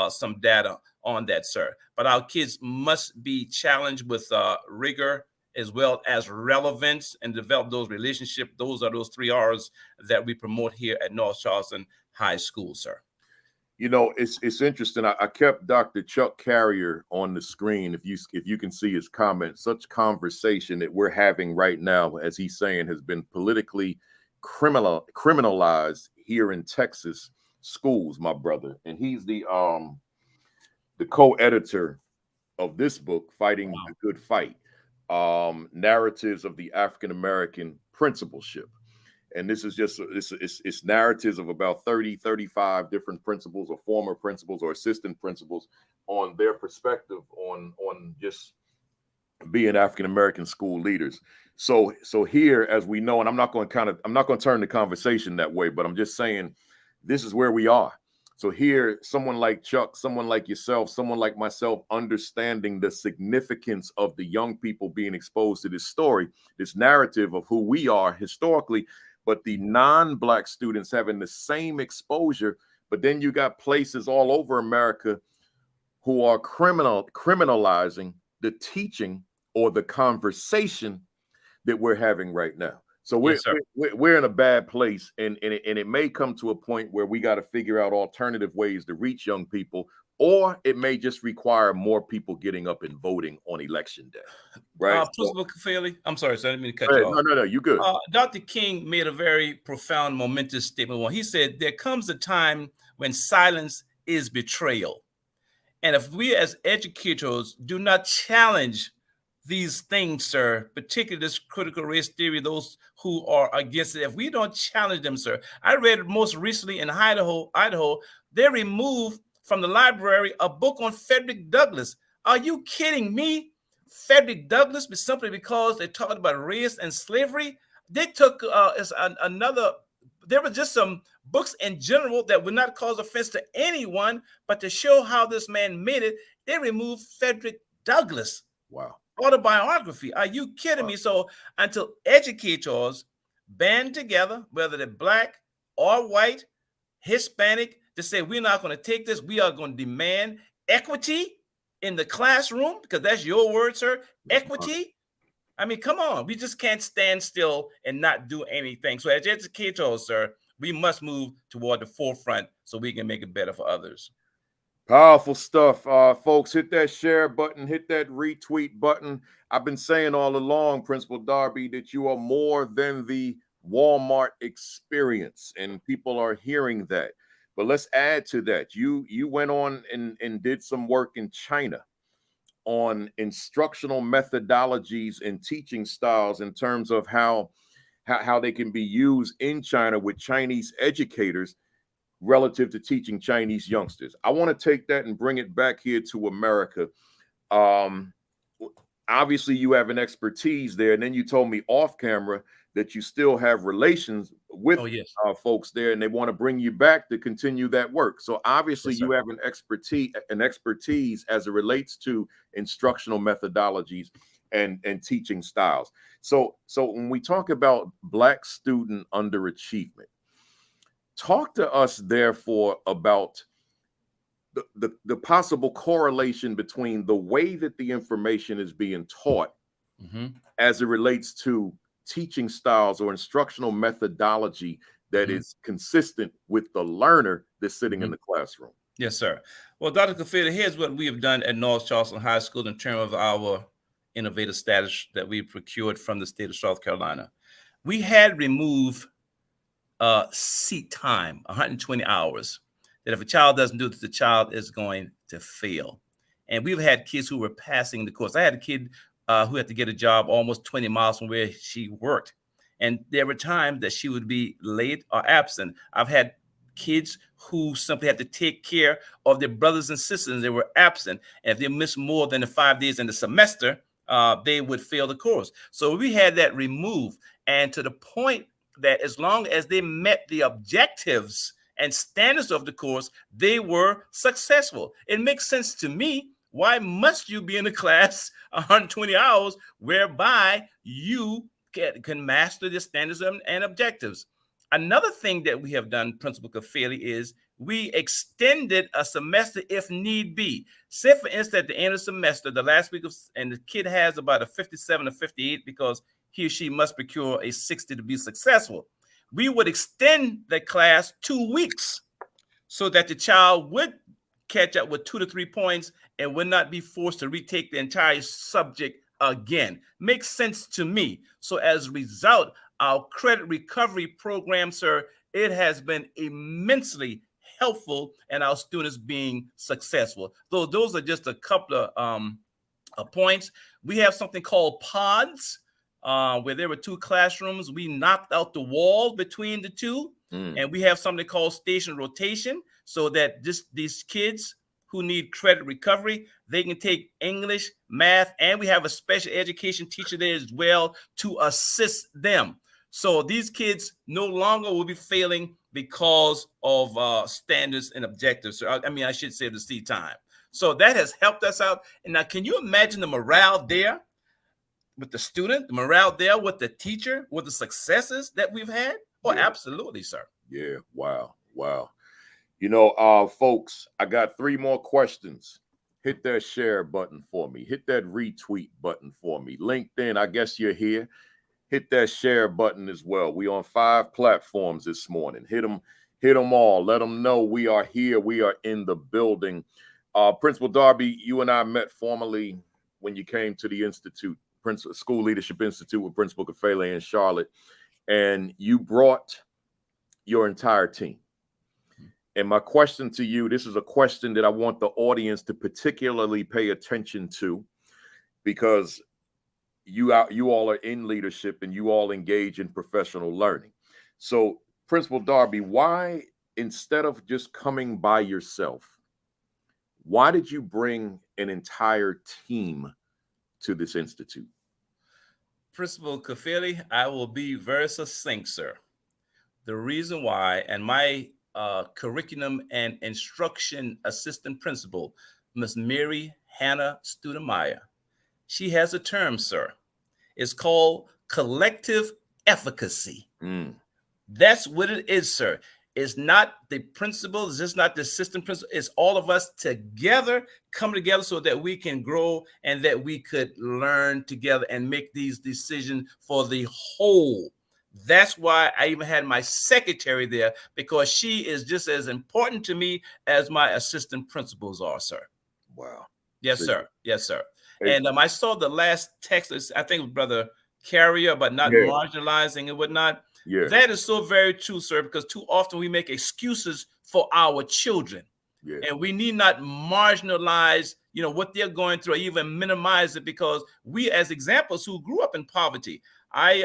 some data on that, sir. But our kids must be challenged with rigor as well as relevance and develop those relationships. Those are those 3 R's that we promote here at North Charleston High School, sir. You know, it's interesting. I kept Dr. Chuck Carrier on the screen. If you can see his comment, such conversation that we're having right now, as he's saying, has been politically criminalized here in Texas schools, my brother. And he's the co-editor of this book, Fighting the Good Fight, Narratives of the African American Principalship. And this is just, it's narratives of about 30, 35 different principals or former principals or assistant principals on their perspective on just being African-American school leaders. So here, as we know, and I'm not going to turn the conversation that way, but I'm just saying this is where we are. So here, someone like Chuck, someone like yourself, someone like myself, understanding the significance of the young people being exposed to this story, this narrative of who we are historically, but the non-Black students having the same exposure. But then you got places all over America who are criminalizing the teaching or the conversation that we're having right now. So we're in a bad place, and it may come to a point where we got to figure out alternative ways to reach young people, or it may just require more people getting up and voting on election day. Right. Principal Kafele, I'm sorry, sir, I didn't mean to cut you off. No, you good. Dr. King made a very profound, momentous statement when he said, there comes a time when silence is betrayal. And if we as educators do not challenge these things, sir, particularly this critical race theory, those who are against it, if we don't challenge them, sir. I read most recently in Idaho, they removed from the library a book on Frederick Douglass. Are you kidding me? Frederick Douglass, but simply because they talked about race and slavery, they took there were just some books in general that would not cause offense to anyone, but to show how this man made it, they removed Frederick Douglass. Wow. Autobiography. Are you kidding me? So until educators band together, whether they're Black or white, Hispanic, to say we're not going to take this, we are going to demand equity in the classroom, because that's your word, sir. Equity. I mean, come on. We just can't stand still and not do anything. So as educators, sir, we must move toward the forefront so we can make it better for others. Powerful stuff, folks. Hit that share button, hit that retweet button. I've been saying all along, Principal Darby, that you are more than the Walmart experience, and people are hearing that. But let's add to that. You went on and did some work in China on instructional methodologies and teaching styles in terms of how they can be used in China with Chinese educators relative to teaching Chinese youngsters. I want to take that and bring it back here to America. Obviously, you have an expertise there. And then you told me off camera that you still have relations with Oh, yes. folks there, and they want to bring you back to continue that work. So obviously, Yes, you sir. have an expertise as it relates to instructional methodologies and teaching styles. So when we talk about Black student underachievement, talk to us therefore about the possible correlation between the way that the information is being taught as it relates to teaching styles or instructional methodology that is consistent with the learner that's sitting in the classroom. Yes, sir. Well, Dr. Kafele, here's what we have done at North Charleston High School in terms of our innovative status that we procured from the state of South Carolina. We had removed seat time, 120 hours, that if a child doesn't do this, the child is going to fail. And we've had kids who were passing the course. I had a kid who had to get a job almost 20 miles from where she worked. And there were times that she would be late or absent. I've had kids who simply had to take care of their brothers and sisters, and they were absent. And if they missed more than the 5 days in the semester, they would fail the course. So we had that removed. And to the point that as long as they met the objectives and standards of the course, they were successful. It makes sense to me. Why must you be in a class 120 hours whereby you can master the standards and objectives? Another thing that we have done, Principal Kafele, is we extended a semester if need be. Say, for instance, at the end of the semester, the last week and the kid has about a 57 or 58 because he or she must procure a 60 to be successful. We would extend the class 2 weeks so that the child would catch up with 2 to 3 points and would not be forced to retake the entire subject again. Makes sense to me. So as a result, our credit recovery program, sir, it has been immensely helpful in our students being successful. So those are just a couple of points. We have something called pods, where there were 2 classrooms. We knocked out the wall between the 2, and we have something called station rotation, so that these kids who need credit recovery, they can take English, math, and we have a special education teacher there as well to assist them. So these kids no longer will be failing because of standards and objectives. I mean, I should say the seat time. So that has helped us out. And now, can you imagine the morale there with the student, the morale there with the teacher, with the successes that we've had? Oh, yeah. Absolutely, sir. Yeah. Wow. You know, folks, I got 3 more questions. Hit that share button for me. Hit that retweet button for me. LinkedIn, I guess you're here. Hit that share button as well. We on 5 platforms this morning. Hit them all. Let them know we are here. We are in the building. Principal Darby, you and I met formally when you came to the Institute, School Leadership Institute with Principal Kafele in Charlotte, and you brought your entire team. And my question to you, this is a question that I want the audience to particularly pay attention to, because you all are in leadership and you all engage in professional learning. So, Principal Darby, why, instead of just coming by yourself, why did you bring an entire team to this institute? Principal Kafele, I will be very succinct, sir. The reason why, and my curriculum and instruction assistant principal, Miss Mary Hannah Studemeyer, she has a term, sir. It's called collective efficacy. That's what it is, sir. It's not the principal, it's just not the assistant principal. It's all of us together, come together so that we can grow and that we could learn together and make these decisions for the whole. That's why I even had my secretary there, because she is just as important to me as my assistant principals are, sir. Wow. Yes, sir. Yes, sir. And I saw the last text, I think it was Brother Carrier, but not marginalizing and whatnot. Yeah. That is so very true, sir, because too often we make excuses for our children. Yeah. And we need not marginalize, what they're going through, or even minimize it, because we as examples who grew up in poverty, I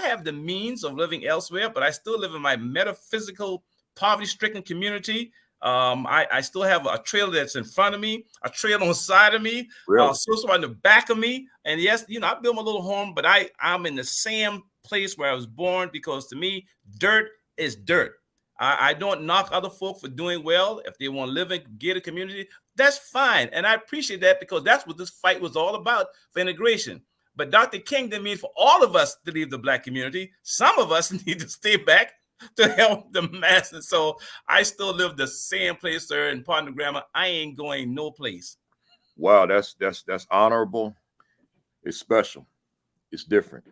have the means of living elsewhere, but I still live in my metaphysical poverty-stricken community. I still have a trailer that's in front of me, a trailer on the side of me, so on the back of me. And yes, I built my little home, but I'm in the same place where I was born, because to me, dirt is dirt. I don't knock other folk for doing well. If they want to live in gated community, that's fine. And I appreciate that, because that's what this fight was all about, for integration. But Dr. King didn't mean for all of us to leave the Black community. Some of us need to stay back to help the masses. So I still live the same place, sir, and partner grammar. I ain't going no place. Wow, that's honorable. It's special. It's different.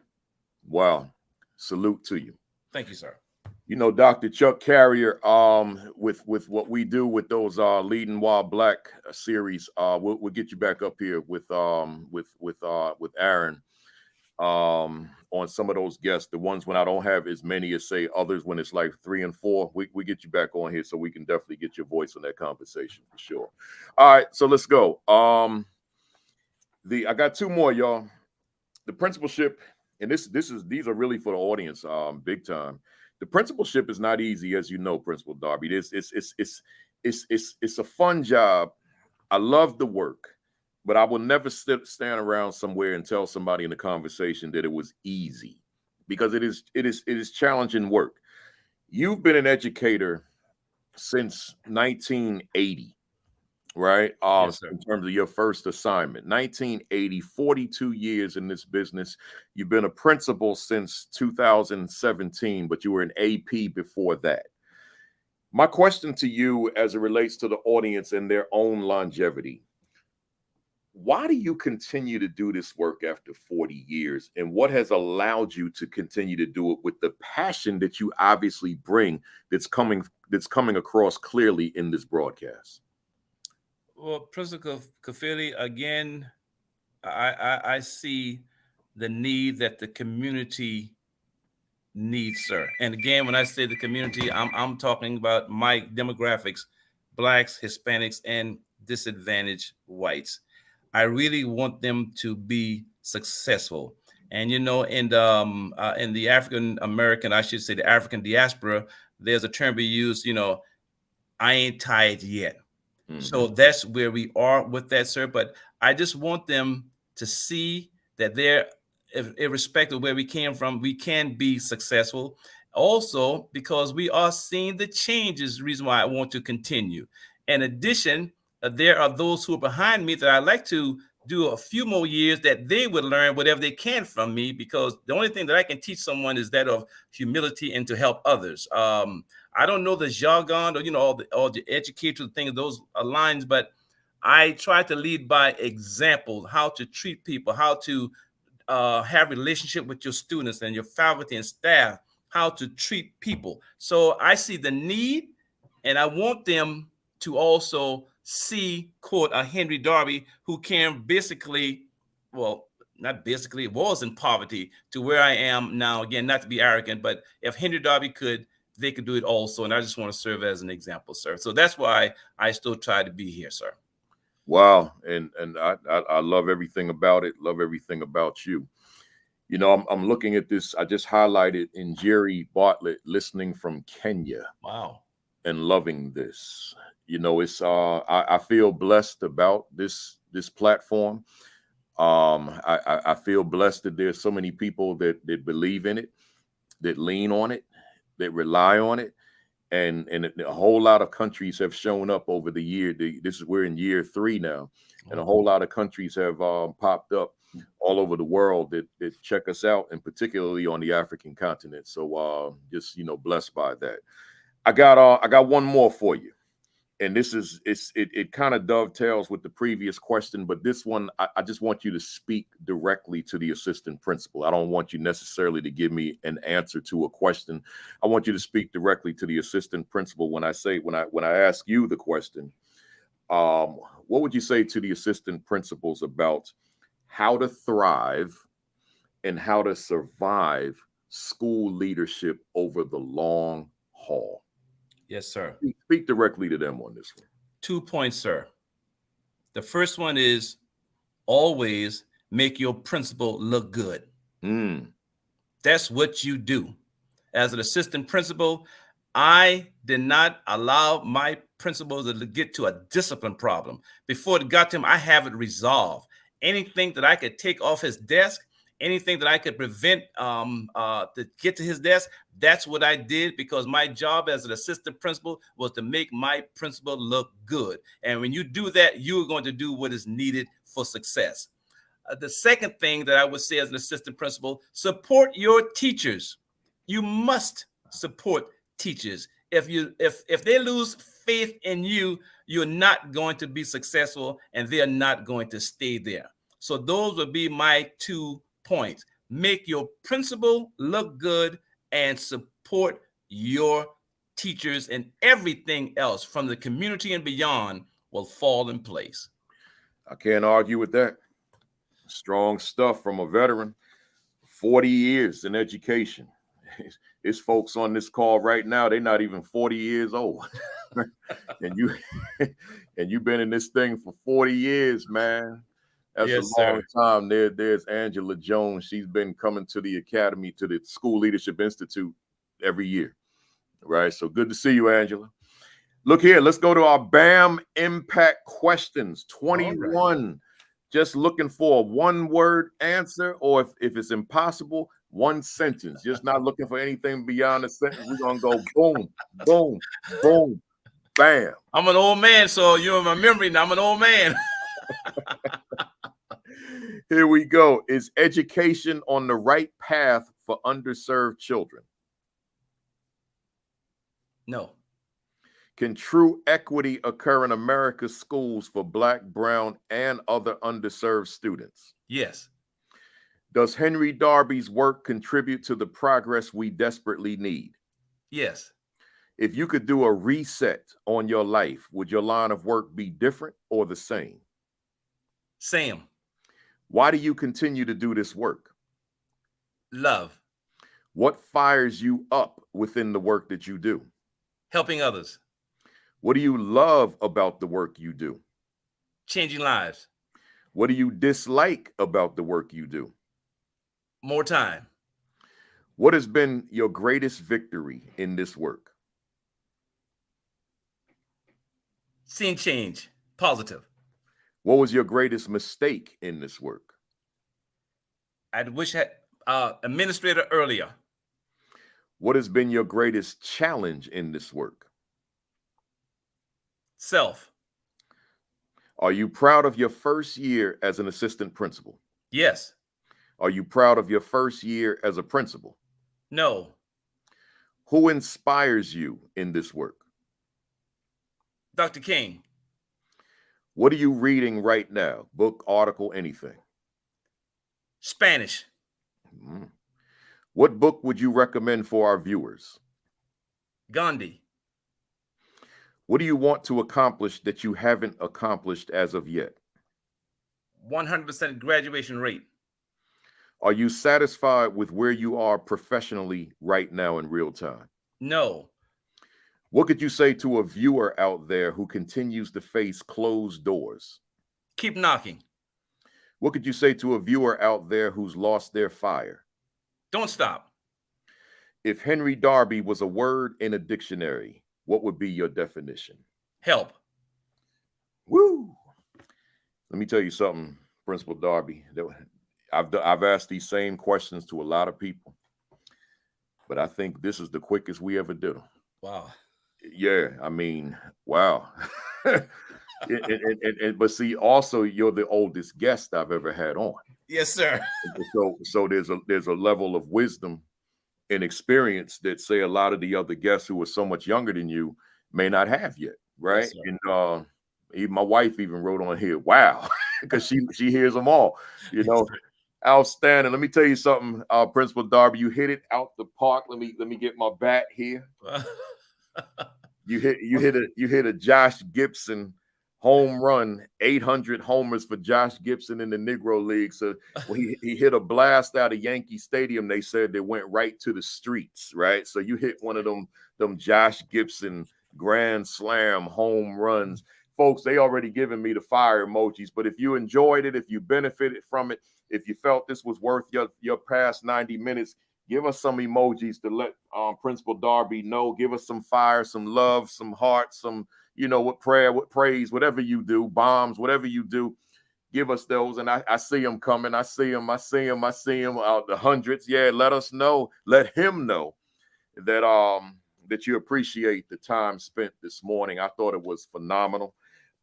Wow. Salute to you. Thank you, sir. You know, Dr. Chuck Carrier, with what we do with those Leading While Black series, we'll get you back up here with Aaron on some of those guests, the ones when I don't have as many as say others, when it's like 3 and 4, we get you back on here so we can definitely get your voice on that conversation for sure. All right, so let's go. I got 2 more, y'all. The principalship, and these are really for the audience, big time. The principalship is not easy, as you know, Principal Darby. It's a fun job. I love the work, but I will never stand around somewhere and tell somebody in a conversation that it was easy, because it is challenging work. You've been an educator since 1980, right? Yes, sir. In terms of your first assignment, 1980, 42 years in this business. You've been a principal since 2017, but you were an AP before that. My question to you, as it relates to the audience and their own longevity, why do you continue to do this work after 40 years? And what has allowed you to continue to do it with the passion that you obviously bring, that's coming across clearly in this broadcast? Well, Principal Kafele, again, I see the need that the community needs, sir. And again, when I say the community, I'm talking about my demographics: Blacks, Hispanics, and disadvantaged whites. I really want them to be successful. And you know, in the African American, I should say the African diaspora, there's a term we use, you know, I ain't tired yet. Mm-hmm. So that's where we are with that, sir. But I just want them to see that they're, irrespective of where we came from, we can be successful. Also, because we are seeing the changes, the reason why I want to continue. In addition, there are those who are behind me that I'd like to do a few more years, that they would learn whatever they can from me, because the only thing that I can teach someone is that of humility and to help others. I don't know the jargon or, you know, all the educator things, those lines, but I try to lead by example, how to treat people, how to have relationship with your students and your faculty and staff, how to treat people. So I see the need, and I want them to also see, quote, a Henry Darby who can basically, well, not basically, was in poverty to where I am now. Again, not to be arrogant, but if Henry Darby could, they could do it also. And I just want to serve as an example, sir. So that's why I still try to be here, sir. Wow. And I love everything about it. Love everything about you. You know, I'm looking at this. I just highlighted in Jerry Bartlett, listening from Kenya. Wow. And loving this. You know, it's I feel blessed about this platform. I feel blessed that there's so many people that believe in it, that lean on it, that rely on it, and a whole lot of countries have shown up over the year. We're in year 3 now, and a whole lot of countries have popped up all over the world that check us out, and particularly on the African continent. So just, you know, blessed by that. I got one more for you. And this is, it kind of dovetails with the previous question, but this one, I just want you to speak directly to the assistant principal. I don't want you necessarily to give me an answer to a question. I want you to speak directly to the assistant principal. When I ask you the question, what would you say to the assistant principals about how to thrive and how to survive school leadership over the long haul? Yes, sir. Speak directly to them on this one. 2 points, sir. The first one is always make your principal look good. That's what you do. As an assistant principal, I did not allow my principals to get to a discipline problem. Before it got to him, I have it resolved. Anything that I could take off his desk, anything that I could prevent to get to his desk, that's what I did, because my job as an assistant principal was to make my principal look good. And when you do that, you're going to do what is needed for success. The second thing that I would say as an assistant principal, support your teachers. You must support teachers. If they lose faith in you, you're not going to be successful, and they're not going to stay there. So those would be my 2 points. Make your principal look good and support your teachers, and everything else from the community and beyond will fall in place. I can't argue with that. Strong stuff from a veteran. 40 years in education. It's folks on this call right now, they're not even 40 years old. and you've been in this thing for 40 years, man. That's Yes, a long sir. time. There's Angela Jones. She's been coming to the academy, to the School Leadership Institute every year. Right. So good to see you, Angela. Look here, let's go to our BAM impact questions. 21. Just looking for a one-word answer, or if it's impossible, one sentence. Just not looking for anything beyond a sentence. We're gonna go boom, boom, boom, bam. I'm an old man, so you're in my memory now. I'm an old man. Here we go. Is education on the right path for underserved children? No. Can true equity occur in America's schools for Black, brown, and other underserved students? Yes. Does Henry Darby's work contribute to the progress we desperately need? Yes. If you could do a reset on your life, would your line of work be different or the same? Same. Why do you continue to do this work? Love. What fires you up within the work that you do? Helping others. What do you love about the work you do? Changing lives. What do you dislike about the work you do? More time. What has been your greatest victory in this work? Seeing change. Positive. What was your greatest mistake in this work? I wish I had administrator earlier. What has been your greatest challenge in this work? Self. Are you proud of your first year as an assistant principal? Yes. Are you proud of your first year as a principal? No. Who inspires you in this work? Dr. King. What are you reading right now? Book, article, anything? Spanish. What book would you recommend for our viewers? Gandhi. What do you want to accomplish that you haven't accomplished as of yet? 100% graduation rate. Are you satisfied with where you are professionally right now in real time? No. What could you say to a viewer out there who continues to face closed doors? Keep knocking. What could you say to a viewer out there who's lost their fire? Don't stop. If Henry Darby was a word in a dictionary, what would be your definition? Help. Woo! Let me tell you something, Principal Darby. I've asked these same questions to a lot of people, but I think this is the quickest we ever did them. Wow. Yeah, I mean, wow. But see, also you're the oldest guest I've ever had on. Yes, sir. So there's a level of wisdom and experience that, say, a lot of the other guests who are so much younger than you may not have yet, right? Yes, and even my wife even wrote on here, wow, because she hears them all, you know. Outstanding. Let me tell you something, Principal Darby, you hit it out the park. Let me get my bat here. You hit a Josh Gibson home run, 800 homers for Josh Gibson in the Negro League. So when he hit a blast out of Yankee Stadium, they said they went right to the streets, right? So you hit one of them Josh Gibson grand slam home runs. Folks, they already given me the fire emojis, but if you enjoyed it, if you benefited from it, if you felt this was worth your past 90 minutes, give us some emojis to let Principal Darby know. Give us some fire, some love, some heart, some, what prayer, what praise, whatever you do, bombs, whatever you do. give us those. And I see them coming. I see them out the hundreds. Yeah, let us know. Let him know that that you appreciate the time spent this morning. I thought it was phenomenal.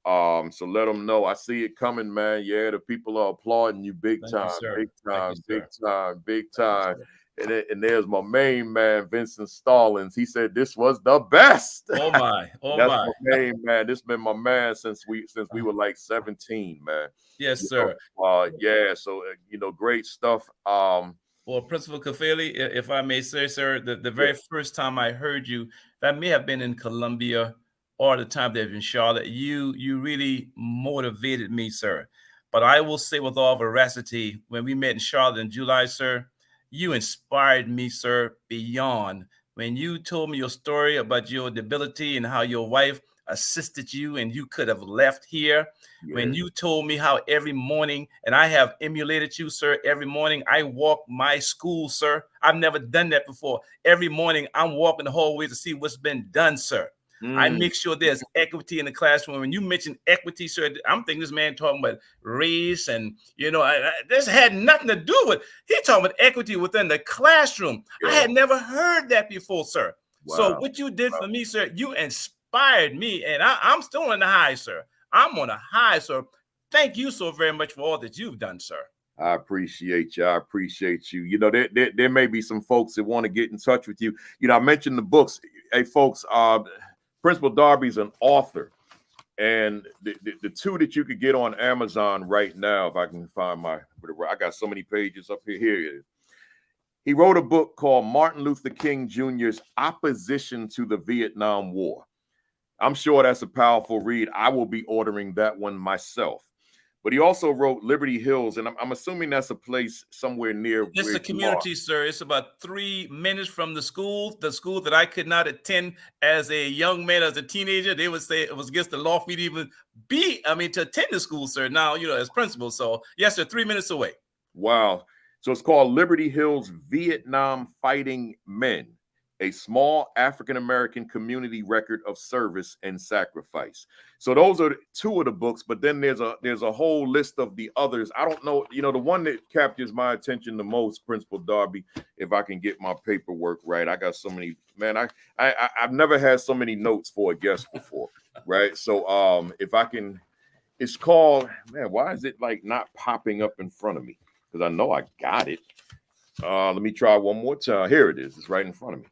So let them know. I see it coming, man. Yeah, the people are applauding you big time, big time, big time, big time. And there's my main man, Vincent Stallings. He said this was the best. Oh my, That's my main man. This been my man since we were like 17, man. Yes, sir. Yeah. So great stuff. Well, Principal Kafele, if I may say, sir, the very first time I heard you, that may have been in Columbia or the time that in Charlotte, you really motivated me, sir. But I will say with all veracity, when we met in Charlotte in July, sir, you inspired me, sir, beyond. When you told me your story about your debility and how your wife assisted you and you could have left here. Yeah. When you told me how every morning, and I have emulated you, sir, every morning I walk my school, sir. I've never done that before. Every morning I'm walking the hallway to see what's been done, sir. I make sure there's equity in the classroom. When you mention equity, sir, I'm thinking this man talking about race and, this had nothing to do with, he talking about equity within the classroom. Yeah. I had never heard that before, sir. Wow. So what you did for me, sir, you inspired me, and I'm still on the high, sir. I'm on a high, sir. Thank you so very much for all that you've done, sir. I appreciate you. I appreciate you. There may be some folks that want to get in touch with you. I mentioned the books. Hey, folks, Principal Darby's an author, and the two that you could get on Amazon right now, if I can find I got so many pages up here. Here it is. He wrote a book called Martin Luther King Jr.'s Opposition to the Vietnam War. I'm sure that's a powerful read. I will be ordering that one myself. But he also wrote Liberty Hills, and I'm assuming that's a place somewhere near. It's a community, sir. It's about 3 minutes from the school that I could not attend as a young man, as a teenager. They would say it was against the law for me to even to attend the school, sir. Now, as principal. So yes, sir, 3 minutes away. Wow. So it's called Liberty Hills Vietnam Fighting Men, a small African-American community record of service and sacrifice. So those are 2 of the books, but then there's a whole list of the others. I don't know, the one that captures my attention the most, Principal Darby, if I can get my paperwork right. I got so many, man, I've never had so many notes for a guest before, right? So if I can, it's called, man, why is it like not popping up in front of me? Because I know I got it. Let me try one more time. Here it is. It's right in front of me.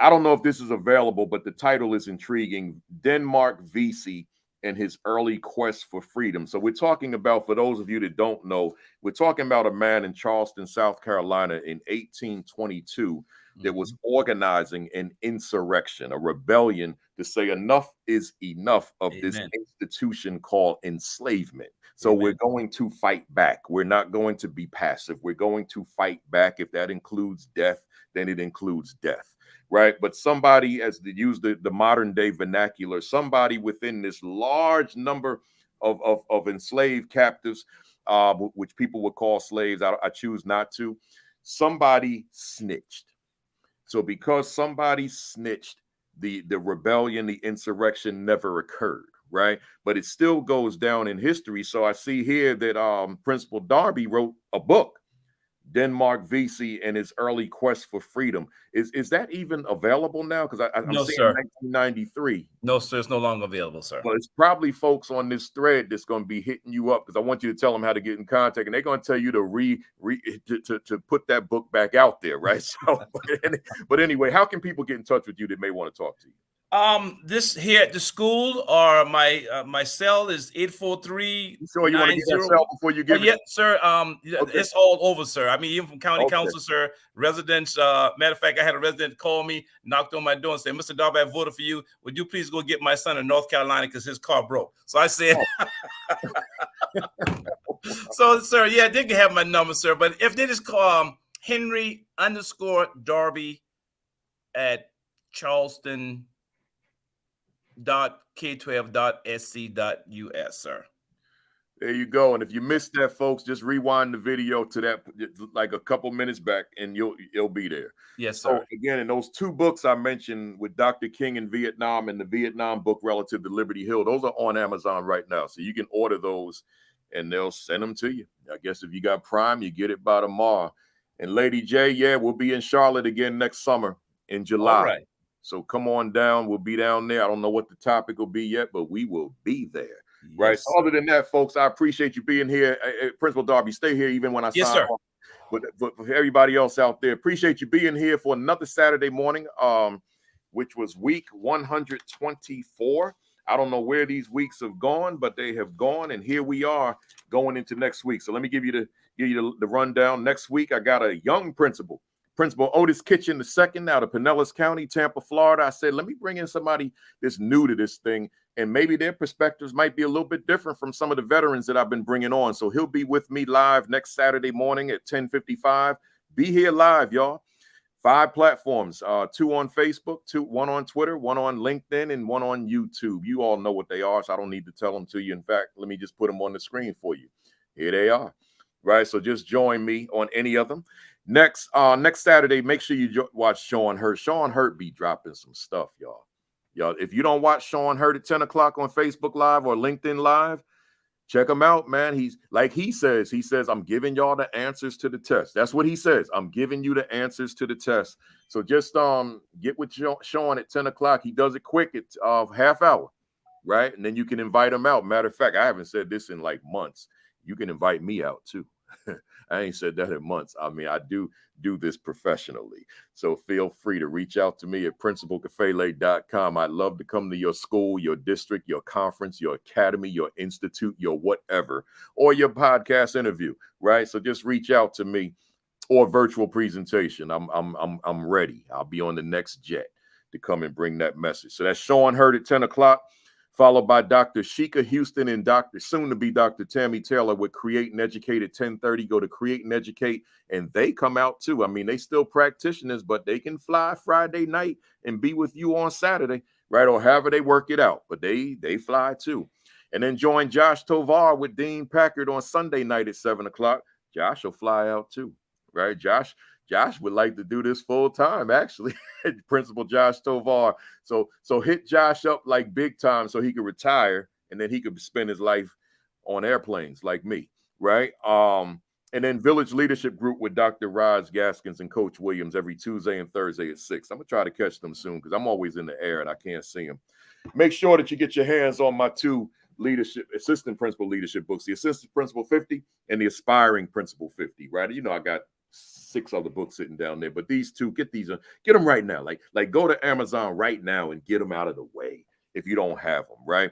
I don't know if this is available, but the title is intriguing. Denmark Vesey and his early quest for freedom. So we're talking about, for those of you that don't know, we're talking about a man in Charleston, South Carolina in 1822 that was organizing an insurrection, a rebellion to say enough is enough of this institution called enslavement. So we're going to fight back. We're not going to be passive. We're going to fight back. If that includes death, then it includes death. Right. But somebody, as to use the modern day vernacular, somebody within this large number of enslaved captives, which people would call slaves, I choose not to, somebody snitched. So because somebody snitched, the rebellion, the insurrection never occurred. Right. But it still goes down in history. So I see here that Principal Darby wrote a book, Denmark Vesey and his early quest for freedom. Is that even available now? Because I'm no, seeing sir. 1993. No, sir, it's no longer available, sir. Well, it's probably folks on this thread that's going to be hitting you up, because I want you to tell them how to get in contact, and they're going to tell you to to put that book back out there, right? So, but anyway, how can people get in touch with you that may want to talk to you? This here at the school, or my cell is 843. You sure you want to get that cell before you give it? Yeah, sir. Okay. It's all over, sir. I mean, even from county council, sir, residents. Matter of fact, I had a resident call me, knocked on my door and said, "Mr. Darby, I voted for you. Would you please go get my son in North Carolina because his car broke?" So I said, so, sir, yeah, they can have my number, sir. But if they just call Henry _Darby at Charleston .k12.sc.us, sir. There you go. And if you missed that, folks, just rewind the video to that, like a couple minutes back, and you'll be there. Yes, sir. So again, in those 2 books I mentioned with Dr. King in Vietnam and the Vietnam book relative to Liberty Hill, those are on Amazon right now. So you can order those and they'll send them to you. I guess if you got Prime, you get it by tomorrow. And Lady J, yeah, we'll be in Charlotte again next summer in July. All right. So come on down. We'll be down there. I don't know what the topic will be yet, but we will be there. Right. Yes, So other than that, folks, I appreciate you being here. Principal Darby, stay here even when I Yes, sign sir. off. But for everybody else out there, appreciate you being here for another Saturday morning, which was week 124. I don't know where these weeks have gone, but they have gone, and here we are going into next week. So let me give you the rundown. Next week, I got a young principal. Principal Otis Kitchen II out of Pinellas County, Tampa, Florida. I said, let me bring in somebody that's new to this thing, and maybe their perspectives might be a little bit different from some of the veterans that I've been bringing on. So he'll be with me live next Saturday morning at 10:55. Be here live, y'all. 5 platforms, 2 on Facebook, 1 on Twitter, 1 on LinkedIn, and 1 on YouTube. You all know what they are, so I don't need to tell them to you. In fact, let me just put them on the screen for you. Here they are, right? So just join me on any of them. Next Saturday, make sure you watch Sean Hurt. Sean Hurt be dropping some stuff, y'all. Y'all, if you don't watch Sean Hurt at 10 o'clock on Facebook Live or LinkedIn Live, check him out, man. He's like he says, I'm giving y'all the answers to the test. That's what he says. I'm giving you the answers to the test. So just get with Sean at 10 o'clock. He does it quick at half hour, right? And then you can invite him out. Matter of fact, I haven't said this in like months. You can invite me out too. I ain't said that in months. I mean, I do this professionally. So feel free to reach out to me at principalkafele.com. I'd love to come to your school, your district, your conference, your academy, your institute, your whatever, or your podcast interview, right? So just reach out to me, or virtual presentation. I'm ready. I'll be on the next jet to come and bring that message. So that's Sean Hurt at 10 o'clock. Followed by Dr. Sheikah Houston and soon-to-be Dr. Tammy Taylor with Create and Educate at 10:30. Go to Create and Educate, and they come out too. I mean, they still practitioners, but they can fly Friday night and be with you on Saturday, right? Or however they work it out, but they fly too. And then join Josh Tovar with Dean Packard on Sunday night at 7 o'clock. Josh will fly out too, right? Josh would like to do this full time, actually. Principal Josh Tovar. So hit Josh up like big time so he could retire, and then he could spend his life on airplanes like me, right? And then Village Leadership Group with Dr. Roz Gaskins and Coach Williams every Tuesday and Thursday at 6. I'm going to try to catch them soon because I'm always in the air and I can't see them. Make sure that you get your hands on my 2 assistant principal leadership books, the Assistant Principal 50 and the Aspiring Principal 50, right? You know, I got 6 other books sitting down there, but these 2, get them right now. Like go to Amazon right now and get them out of the way if you don't have them, right?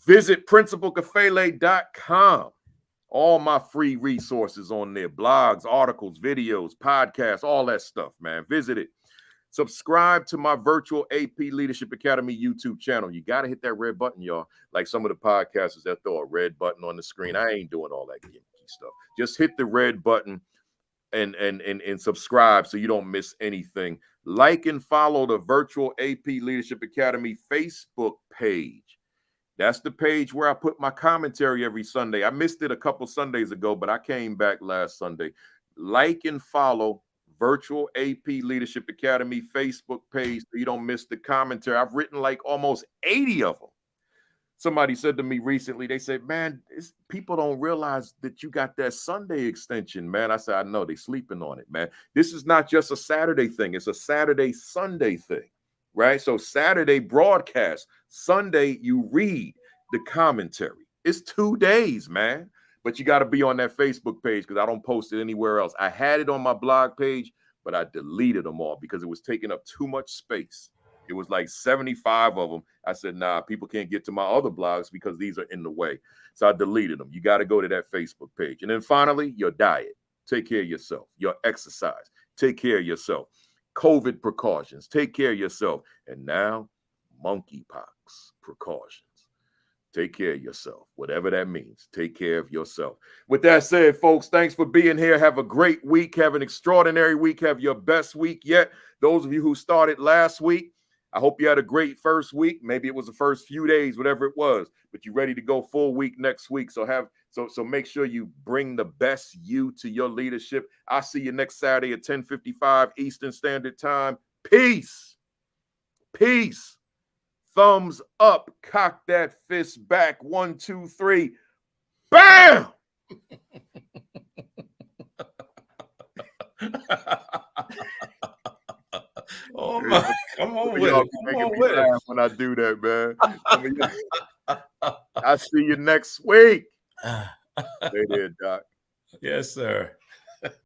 Visit principalkafele.com. All my free resources on there, blogs, articles, videos, podcasts, all that stuff, man. Visit it. Subscribe to my virtual AP Leadership Academy YouTube channel. You got to hit that red button, y'all. Like some of the podcasters that throw a red button on the screen. I ain't doing all that gimmicky stuff. Just hit the red button and subscribe so you don't miss anything. Like and follow the virtual AP Leadership Academy Facebook page. That's the page where I put my commentary every Sunday. I missed it a couple Sundays ago, but I came back last Sunday. Like and follow virtual AP Leadership Academy Facebook page so you don't miss the commentary. I've written like almost 80 of them. Somebody said to me recently, they said, man, people don't realize that you got that Sunday extension, man. I said, I know, they sleeping on it, man. This is not just a Saturday thing. It's a Saturday, Sunday thing, right? So Saturday broadcast, Sunday you read the commentary. It's 2 days, man. But you got to be on that Facebook page because I don't post it anywhere else. I had it on my blog page, but I deleted them all because it was taking up too much space. It was like 75 of them. I said, nah, people can't get to my other blogs because these are in the way. So I deleted them. You got to go to that Facebook page. And then finally, your diet. Take care of yourself. Your exercise. Take care of yourself. COVID precautions. Take care of yourself. And now, monkeypox precautions. Take care of yourself. Whatever that means. Take care of yourself. With that said, folks, thanks for being here. Have a great week. Have an extraordinary week. Have your best week yet. Those of you who started last week, I hope you had a great first week. Maybe it was the first few days, whatever it was, but you're ready to go full week next week. So make sure you bring the best you to your leadership. I'll see you next Saturday at 10:55 Eastern Standard Time. Peace. Peace. Thumbs up. Cock that fist back. 1, 2, 3. Bam! Oh my, come on with Y'all it. be Come making on me with it. laugh when I do that, man. I see you next week. Stay there, Doc. Yes, sir.